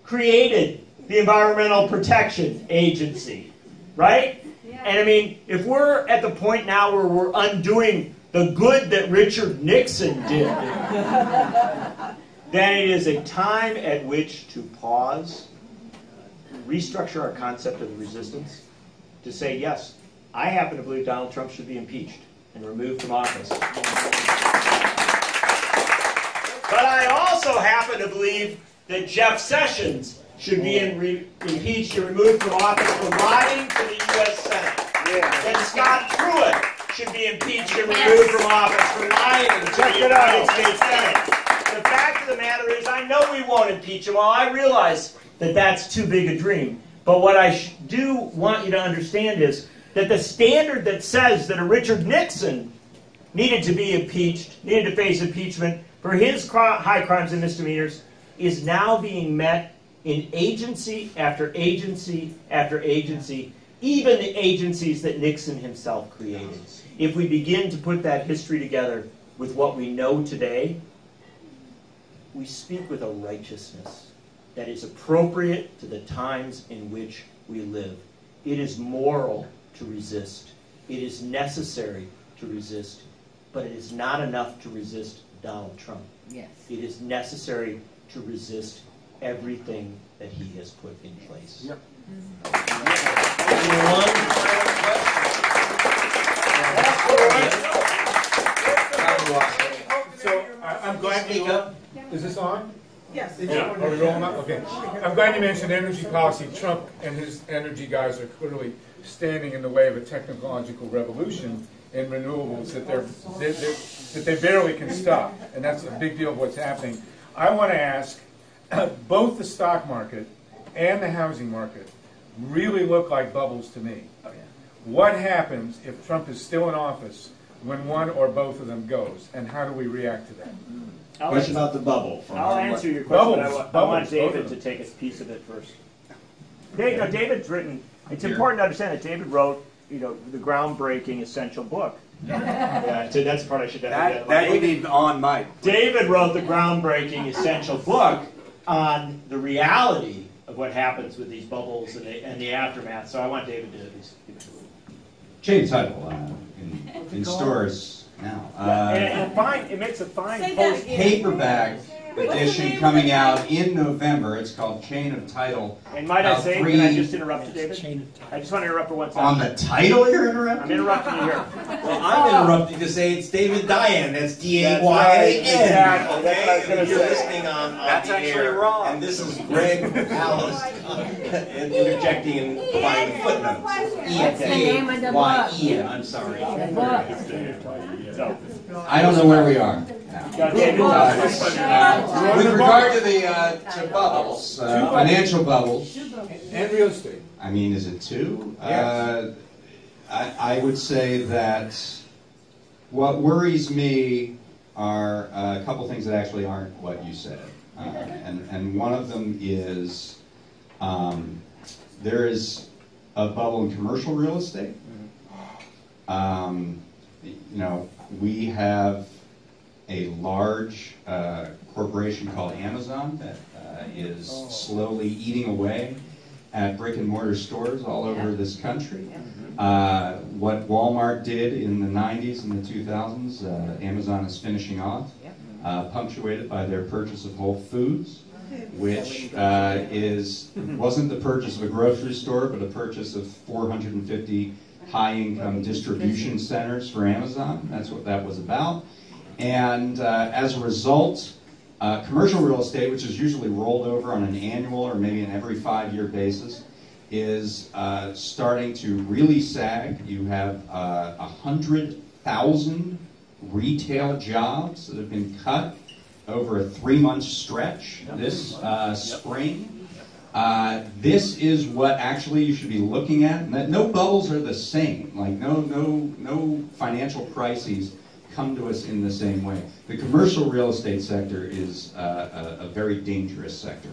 created the Environmental Protection Agency, right? Yeah. And I mean, if we're at the point now where we're undoing the good that Richard Nixon did, then it is a time at which to pause, restructure our concept of the resistance, to say, yes, I happen to believe Donald Trump should be impeached and removed from office. But I also happen to believe that Jeff Sessions should be impeached and removed from office for lying to the U.S. Senate. That Scott Pruitt should be impeached and removed from office for lying to the United States Senate. The fact of the matter is, I know we won't impeach them all. I realize that that's too big a dream. But what I do want you to understand is that the standard that says that a Richard Nixon needed to be impeached, needed to face impeachment for his high crimes and misdemeanors, is now being met in agency after agency after agency, even the agencies that Nixon himself created. If we begin to put that history together with what we know today, we speak with a righteousness that is appropriate to the times in which we live. It is moral to resist. It is necessary to resist. But it is not enough to resist Donald Trump. Yes. It is necessary to resist everything that he has put in place. Yep. So I'm glad you up. Is this on? Yes. Yeah. Are we rolling up? Okay. I'm glad you mentioned energy policy. Trump and his energy guys are clearly standing in the way of a technological revolution in renewables that they barely can stop, and that's a big deal of what's happening. I want to ask, both the stock market and the housing market really look like bubbles to me. What happens if Trump is still in office when one or both of them goes, and how do we react to that? Question about the bubble. I'll answer your question. Bubbles, I want David to take a piece of it first. David's written. It's important to understand that David wrote, the groundbreaking essential book. Yeah, so that's the part I should have. That you need on mic. David wrote the groundbreaking essential book on the reality of what happens with these bubbles and the aftermath. So I want David to give it. Chain title in stores now. It makes a fine Say post. that again. Paperback edition coming out in November. It's called Chain of Title. And might I say, can I just interrupt you, David? I just want to interrupt for 1 second. On the title you're interrupting? I'm interrupting you here. Well, I'm interrupting to say it's David Dayen. That's D-A-Y-A-N. Exactly. That's what I was going to You're say. listening on That's the actually air, wrong. And this is Greg Palast interjecting and providing footnotes. That's the name of the book. E-Y-E-N. I'm sorry. The book. So, I don't know where we are now. David, With regard to the to bubbles, financial bubbles, And real estate. I mean, is it two? Yes. I would say that what worries me are a couple things that actually aren't what you said. And one of them is there is a bubble in commercial real estate. We have a large corporation called Amazon that is slowly eating away at brick and mortar stores all over this country. What Walmart did in the 90s and the 2000s, Amazon is finishing off, punctuated by their purchase of Whole Foods, which wasn't the purchase of a grocery store, but a purchase of 450 high-income distribution centers for Amazon. That's what that was about. And as a result, commercial real estate, which is usually rolled over on an annual or maybe an every 5-year basis, is starting to really sag. You have 100,000 retail jobs that have been cut over a 3-month stretch this spring. This is what actually you should be looking at. No bubbles are the same. Like no financial crises come to us in the same way. The commercial real estate sector is a very dangerous sector.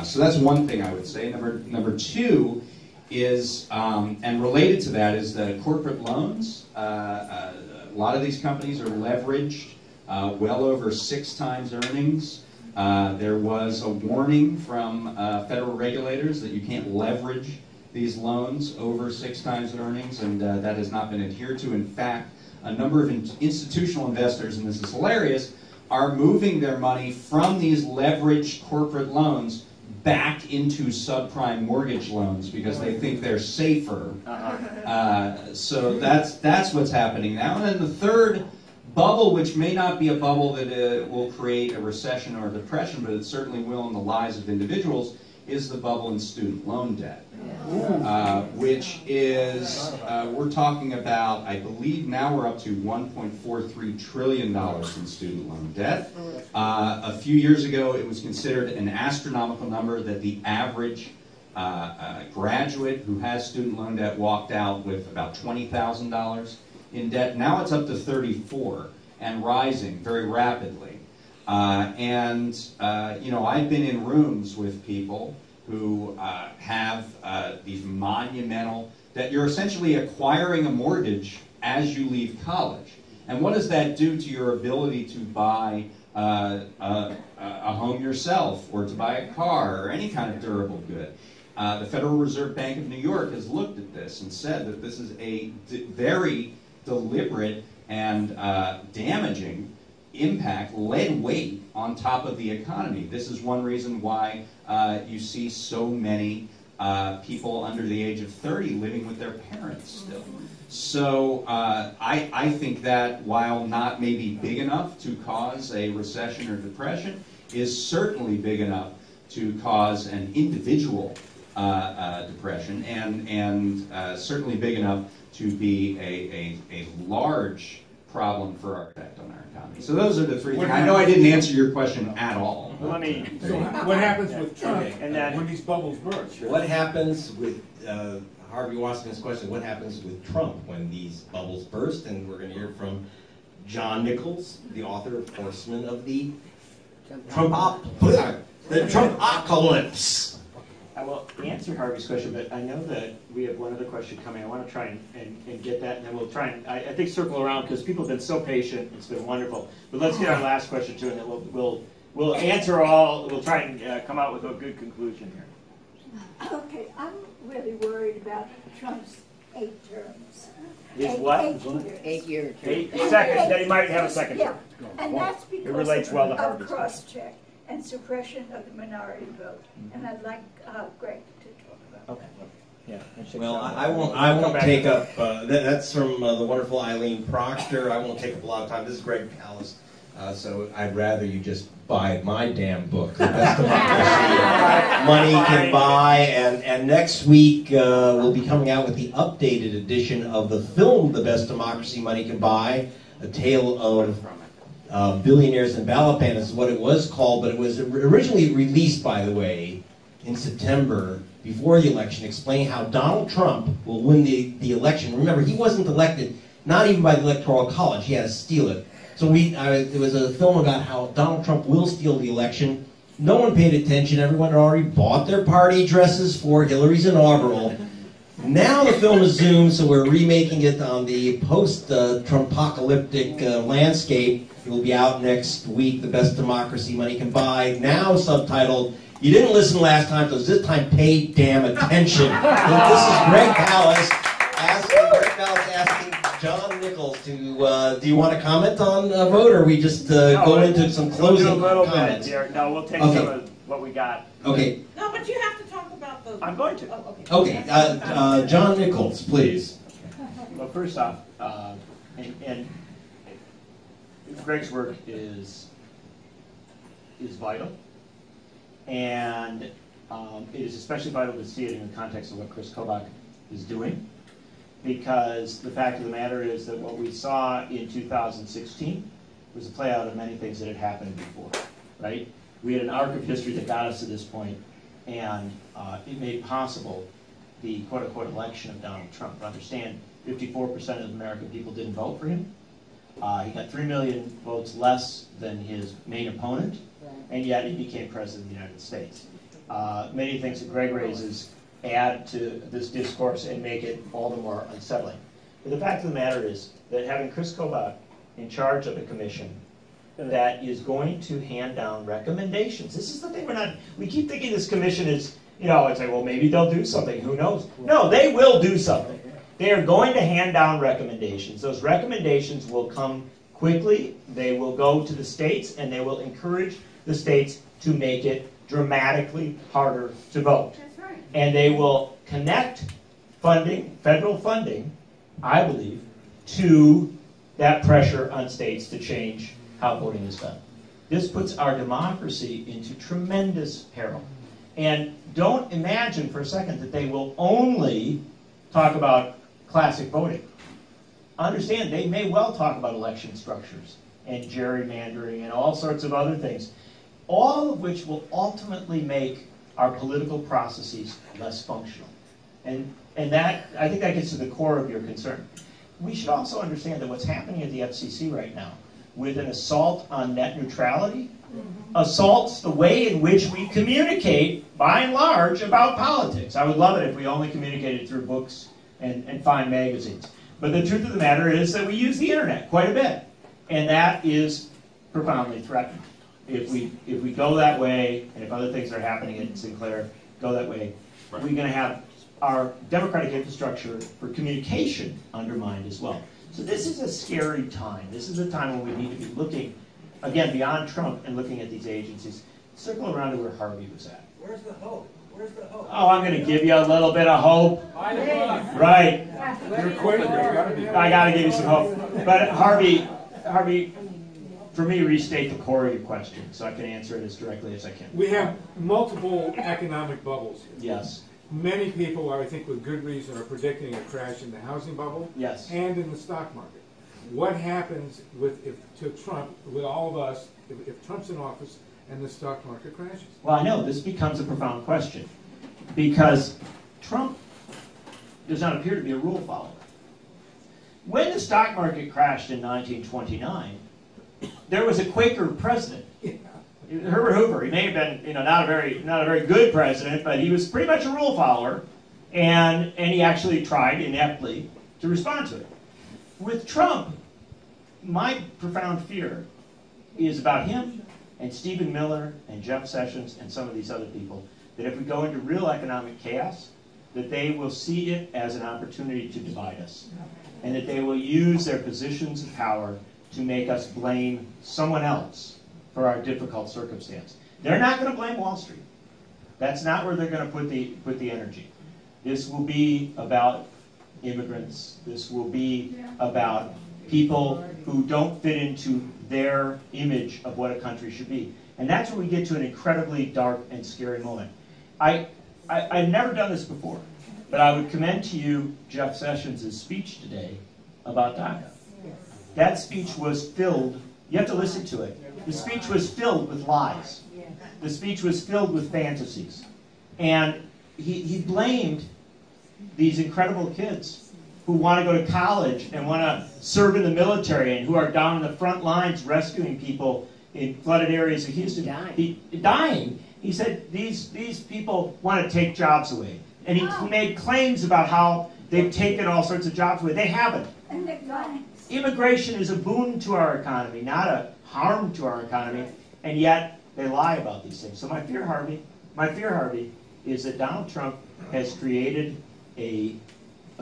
So that's one thing I would say. Number two is, and related to that, is the corporate loans. A lot of these companies are leveraged well over 6 times earnings. There was a warning from federal regulators that you can't leverage these loans over 6 times earnings, and that has not been adhered to. In fact, a number of institutional investors, and this is hilarious, are moving their money from these leveraged corporate loans back into subprime mortgage loans because they think they're safer. So that's what's happening now. And then the third bubble, which may not be a bubble that will create a recession or a depression, but it certainly will in the lives of individuals, is the bubble in student loan debt, which is, we're talking about, I believe now we're up to $1.43 trillion in student loan debt. A few years ago, it was considered an astronomical number that the average graduate who has student loan debt walked out with about $20,000 in debt. Now it's up to 34 and rising very rapidly. I've been in rooms with people who have these monumental, that you're essentially acquiring a mortgage as you leave college. And what does that do to your ability to buy a home yourself, or to buy a car, or any kind of durable good? The Federal Reserve Bank of New York has looked at this and said that this is a very deliberate and damaging impact, lead weight on top of the economy. This is one reason why you see so many people under the age of 30 living with their parents still. So I think that while not maybe big enough to cause a recession or depression, is certainly big enough to cause an individual depression, and certainly big enough to be a large problem for our effect on our economy. So those are the three things. I know I didn't answer your question at all. So what happens with Trump when these bubbles burst? What happens with Harvey Wasserman's question? What happens with Trump when these bubbles burst? And we're going to hear from John Nichols, the author of Horsemen of the Trumpocalypse. I will answer Harvey's question, but I know that we have one other question coming. I want to try and get that, and then we'll try and, I think, circle around, because people have been so patient. It's been wonderful. But let's get our last question, too, and then we'll answer all. We'll try and come out with a good conclusion here. Okay, I'm really worried about Trump's 8 terms. His what? 8-year term. 8 seconds. Then he might have a second term. Yeah, and that's because it relates well to of Harvey's cross-check and suppression of the minority vote. And I'd like Greg to talk about that. Yeah. Well, I won't take up, that's from the wonderful Eileen Proctor. I won't take up a lot of time. This is Greg Palast. So I'd rather you just buy my damn book, The Best Democracy Money Can Buy. And next week we'll be coming out with the updated edition of the film The Best Democracy Money Can Buy, a tale of billionaires and ballot bandits is what it was called, but it was originally released, by the way, in September before the election, explaining how Donald Trump will win the election. Remember, he wasn't elected, not even by the Electoral College. He had to steal it. So it was a film about how Donald Trump will steal the election. No one paid attention. Everyone had already bought their party dresses for Hillary's inaugural. Now the film is zoomed, so we're remaking it on the post-Trumpocalyptic landscape. It will be out next week, The Best Democracy Money Can Buy. Now subtitled, you didn't listen last time, so this time pay damn attention. This is Greg Palast asking John Nichols to, do you want to comment on a vote, or we just go into some closing comments? No, we'll take some of what we got. Okay. No, but you have to talk about the... I'm going to. Oh, okay. Okay, John Nichols, please. Well, first off, and Greg's work is vital, and it is especially vital to see it in the context of what Chris Koch is doing, because the fact of the matter is that what we saw in 2016 was a play out of many things that had happened before, right? We had an arc of history that got us to this point, and it made possible the quote-unquote election of Donald Trump. Understand, 54% of American people didn't vote for him. He got 3 million votes less than his main opponent, and yet he became president of the United States. Many things that Greg raises add to this discourse and make it all the more unsettling. But the fact of the matter is that having Chris Koch in charge of a commission that is going to hand down recommendations. This is the thing we keep thinking this commission is, it's like, well, maybe they'll do something, who knows? No, they will do something. They are going to hand down recommendations. Those recommendations will come quickly. They will go to the states, and they will encourage the states to make it dramatically harder to vote. That's right. And they will connect funding, federal funding, I believe, to that pressure on states to change how voting is done. This puts our democracy into tremendous peril. And don't imagine for a second that they will only talk about classic voting. Understand, they may well talk about election structures and gerrymandering and all sorts of other things, all of which will ultimately make our political processes less functional. And that, I think that gets to the core of your concern. We should also understand that what's happening at the FCC right now with an assault on net neutrality assaults the way in which we communicate, by and large, about politics. I would love it if we only communicated through books and fine magazines. But the truth of the matter is that we use the internet quite a bit. And that is profoundly threatened. If we go that way, and if other things are happening at Sinclair go that way, we're going to have our democratic infrastructure for communication undermined as well. So this is a scary time. This is a time when we need to be looking, again, beyond Trump and looking at these agencies. Circle around to where Harvey was at. Where's the hope? Where's the hope? Oh, I'm going to give you a little bit of hope. Right. You're quitting. I got to give you some hope. But Harvey, for me, restate the core of your question so I can answer it as directly as I can. We have multiple economic bubbles. Yes. Many people, I think with good reason, are predicting a crash in the housing bubble and in the stock market. What happens to Trump, with all of us, if Trump's in office and the stock market crashes? Well, I know this becomes a profound question because Trump does not appear to be a rule follower. When the stock market crashed in 1929, there was a Quaker president. Herbert Hoover. He may have been, not a very good president, but he was pretty much a rule follower, and he actually tried ineptly to respond to it. With Trump, my profound fear is about him and Stephen Miller and Jeff Sessions and some of these other people, that if we go into real economic chaos, that they will see it as an opportunity to divide us, and that they will use their positions of power to make us blame someone else for our difficult circumstance. They're not going to blame Wall Street. That's not where they're going to put the energy. This will be about immigrants. This will be about people who don't fit into their image of what a country should be. And that's where we get to an incredibly dark and scary moment. I've never done this before, but I would commend to you Jeff Sessions' speech today about DACA. That speech was filled, you have to listen to it, the speech was filled with lies. The speech was filled with fantasies. And he blamed these incredible kids who want to go to college and want to serve in the military and who are down in the front lines rescuing people in flooded areas of Houston. Dying. He said these people want to take jobs away. And he made claims about how they've taken all sorts of jobs away. They haven't. Immigration is a boon to our economy, not a harm to our economy, and yet they lie about these things. So my fear, Harvey, is that Donald Trump has created a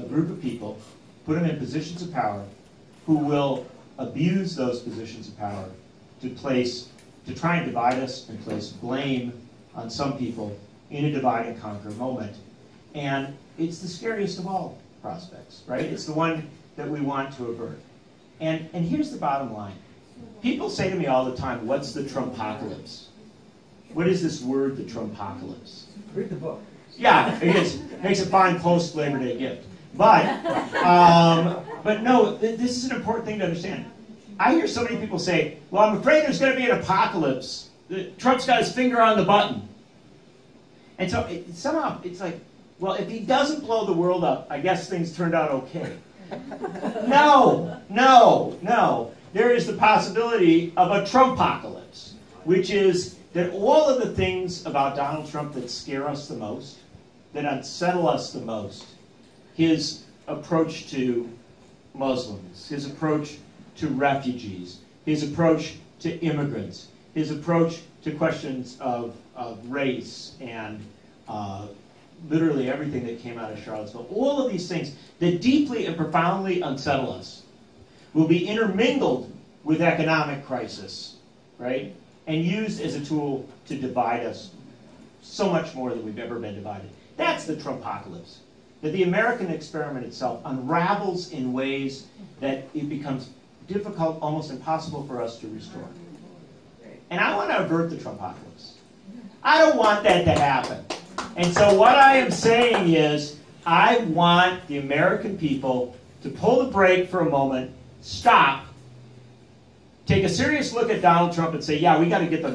group of people, put them in positions of power, who will abuse those positions of power to try and divide us and place blame on some people in a divide and conquer moment. And it's the scariest of all prospects, right? It's the one that we want to avert. And here's the bottom line. People say to me all the time, what's the Trumpocalypse? What is this word, the Trumpocalypse? Read the book. Yeah, it is. Makes a fine post-Labor Day gift. But no, this is an important thing to understand. I hear so many people say, well, I'm afraid there's going to be an apocalypse. Trump's got his finger on the button. And so somehow it's like, well, if he doesn't blow the world up, I guess things turned out okay. No. There is the possibility of a Trumpocalypse, which is that all of the things about Donald Trump that scare us the most, that unsettle us the most, his approach to Muslims, his approach to refugees, his approach to immigrants, his approach to questions of race and literally everything that came out of Charlottesville, all of these things that deeply and profoundly unsettle us will be intermingled with economic crisis, right? And used as a tool to divide us so much more than we've ever been divided. That's the Trumpocalypse. That the American experiment itself unravels in ways that it becomes difficult, almost impossible for us to restore. And I want to avert the Trumpocalypse. I don't want that to happen. And so what I am saying is, I want the American people to pull the brake for a moment, stop, take a serious look at Donald Trump and say, yeah, we got to get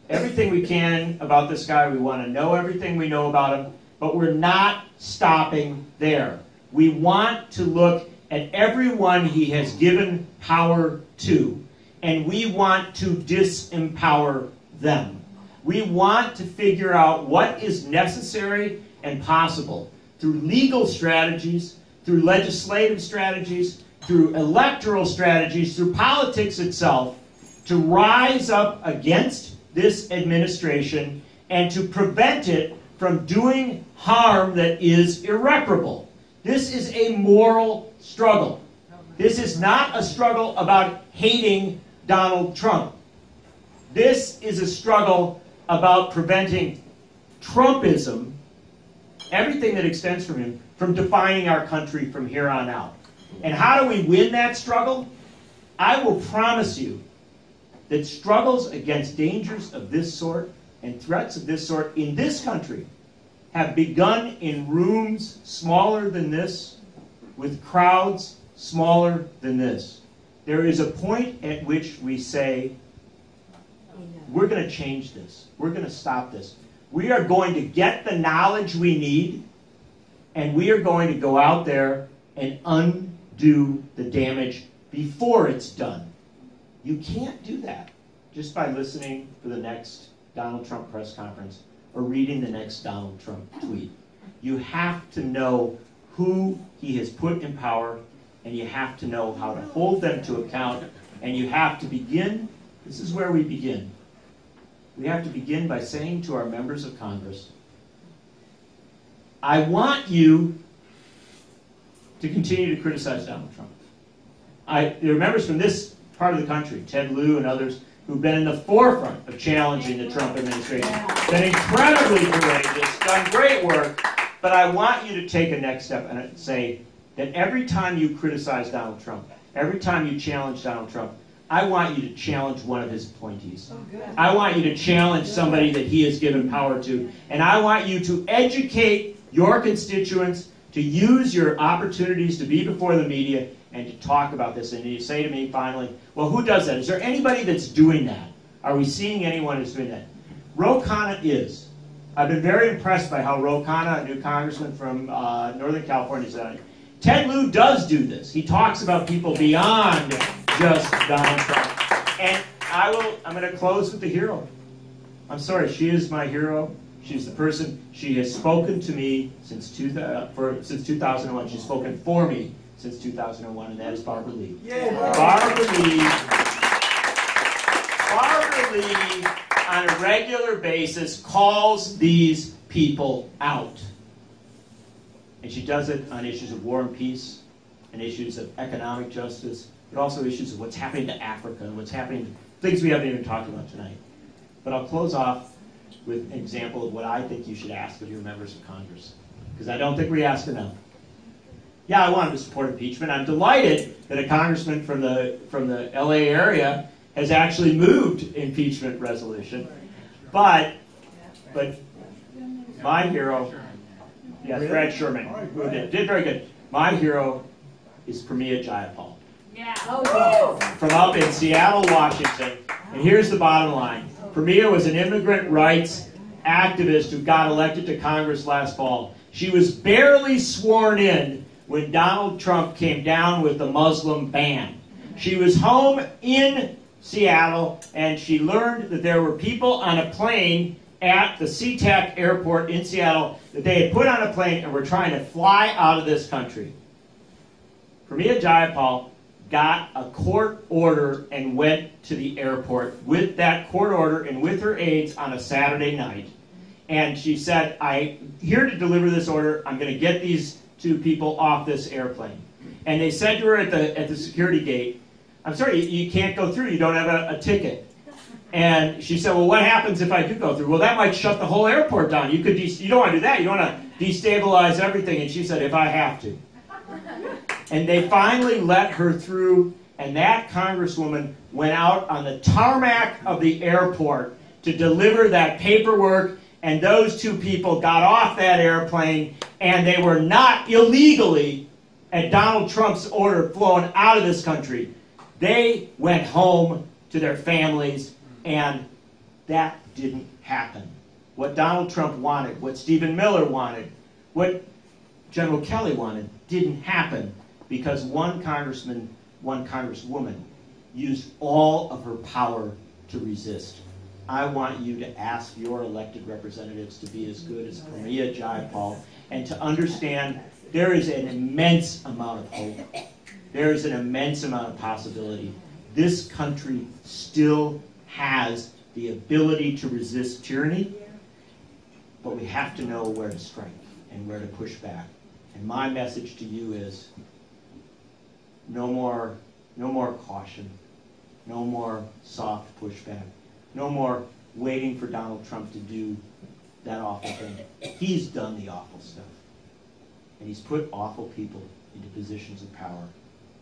everything we can about this guy. We want to know everything we know about him, but we're not stopping there. We want to look at everyone he has given power to, and we want to disempower them. We want to figure out what is necessary and possible through legal strategies, through legislative strategies, through electoral strategies, through politics itself, to rise up against this administration and to prevent it from doing harm that is irreparable. This is a moral struggle. This is not a struggle about hating Donald Trump. This is a struggle about preventing Trumpism, everything that extends from him, from defining our country from here on out. And how do we win that struggle? I will promise you that struggles against dangers of this sort and threats of this sort in this country have begun in rooms smaller than this, with crowds smaller than this. There is a point at which we say, we're going to change this. We're going to stop this. We are going to get the knowledge we need, and we are going to go out there and undo the damage before it's done. You can't do that just by listening for the next Donald Trump press conference or reading the next Donald Trump tweet. You have to know who he has put in power, and you have to know how to hold them to account, and you have to begin, this is where we begin. We have to begin by saying to our members of Congress, I want you to continue to criticize Donald Trump. There are members from this part of the country, Ted Lieu and others, who've been in the forefront of challenging the Trump administration. Been incredibly courageous, done great work, but I want you to take a next step and say that every time you criticize Donald Trump, every time you challenge Donald Trump, I want you to challenge one of his appointees. I want you to challenge somebody that he has given power to. And I want you to educate your constituents, to use your opportunities to be before the media and to talk about this. And you say to me finally, well, who does that? Is there anybody that's doing that? Are we seeing anyone who's doing that? Ro Khanna is. I've been very impressed by how Ro Khanna, a new congressman from Northern California, is done it. Ted Lieu does do this. He talks about people beyond just Donald Trump. And I'm going to close with the hero. I'm sorry, she is my hero. She's the person, she has spoken to me since 2001. She's spoken for me since 2001, and that is Barbara Lee. Yay, Barbara Lee, on a regular basis, calls these people out. And she does it on issues of war and peace, and issues of economic justice, but also issues of what's happening to Africa and what's happening, things we haven't even talked about tonight. But I'll close off with an example of what I think you should ask of your members of Congress, because I don't think we ask enough. Yeah, I wanted to support impeachment. I'm delighted that a congressman from the LA area has actually moved impeachment resolution. But my hero, yes, Brad Sherman, moved it. Did very good. My hero is Pramila Jayapal. Yeah. Oh, from up in Seattle, Washington. And here's the bottom line. Pramila was an immigrant rights activist who got elected to Congress last fall. She was barely sworn in when Donald Trump came down with the Muslim ban. She was home in Seattle, and she learned that there were people on a plane at the SeaTac airport in Seattle that they had put on a plane and were trying to fly out of this country. Pramila Jayapal got a court order and went to the airport with that court order and with her aides on a Saturday night. And she said, I'm here to deliver this order. I'm going to get these two people off this airplane. And they said to her at the security gate, I'm sorry, you can't go through. You don't have a ticket. And she said, well, what happens if I do go through? Well, that might shut the whole airport down. You don't want to do that. You don't want to destabilize everything. And she said, if I have to. And they finally let her through, and that congresswoman went out on the tarmac of the airport to deliver that paperwork, and those two people got off that airplane, and they were not illegally, at Donald Trump's order, flown out of this country. They went home to their families, and that didn't happen. What Donald Trump wanted, what Stephen Miller wanted, what General Kelly wanted, didn't happen. Because one congressman, one congresswoman used all of her power to resist. I want you to ask your elected representatives to be as good as Pramila Jayapal and to understand there is an immense amount of hope. There is an immense amount of possibility. This country still has the ability to resist tyranny, but we have to know where to strike and where to push back. And my message to you is, no more caution. No more soft pushback. No more waiting for Donald Trump to do that awful thing. He's done the awful stuff. And he's put awful people into positions of power.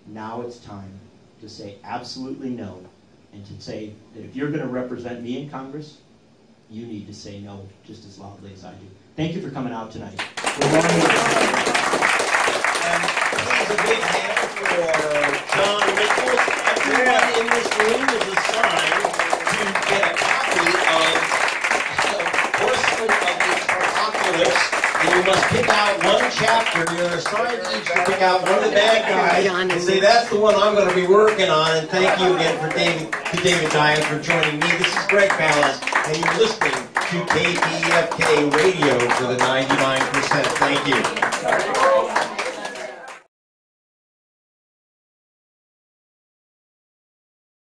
Now it's time to say absolutely no, and to say that if you're going to represent me in Congress, you need to say no just as loudly as I do. Thank you for coming out tonight. Please, a big hand for John Nichols. Everyone in this room is assigned to get a copy of Horsemen of the Trumpocalypse, and you must pick out one chapter. You're assigned each to pick out one of the bad guys and say, that's the one I'm going to be working on. And thank you again to David Dayen for joining me. This is Greg Palast, and you're listening to KPFK Radio for the 99%. Thank you.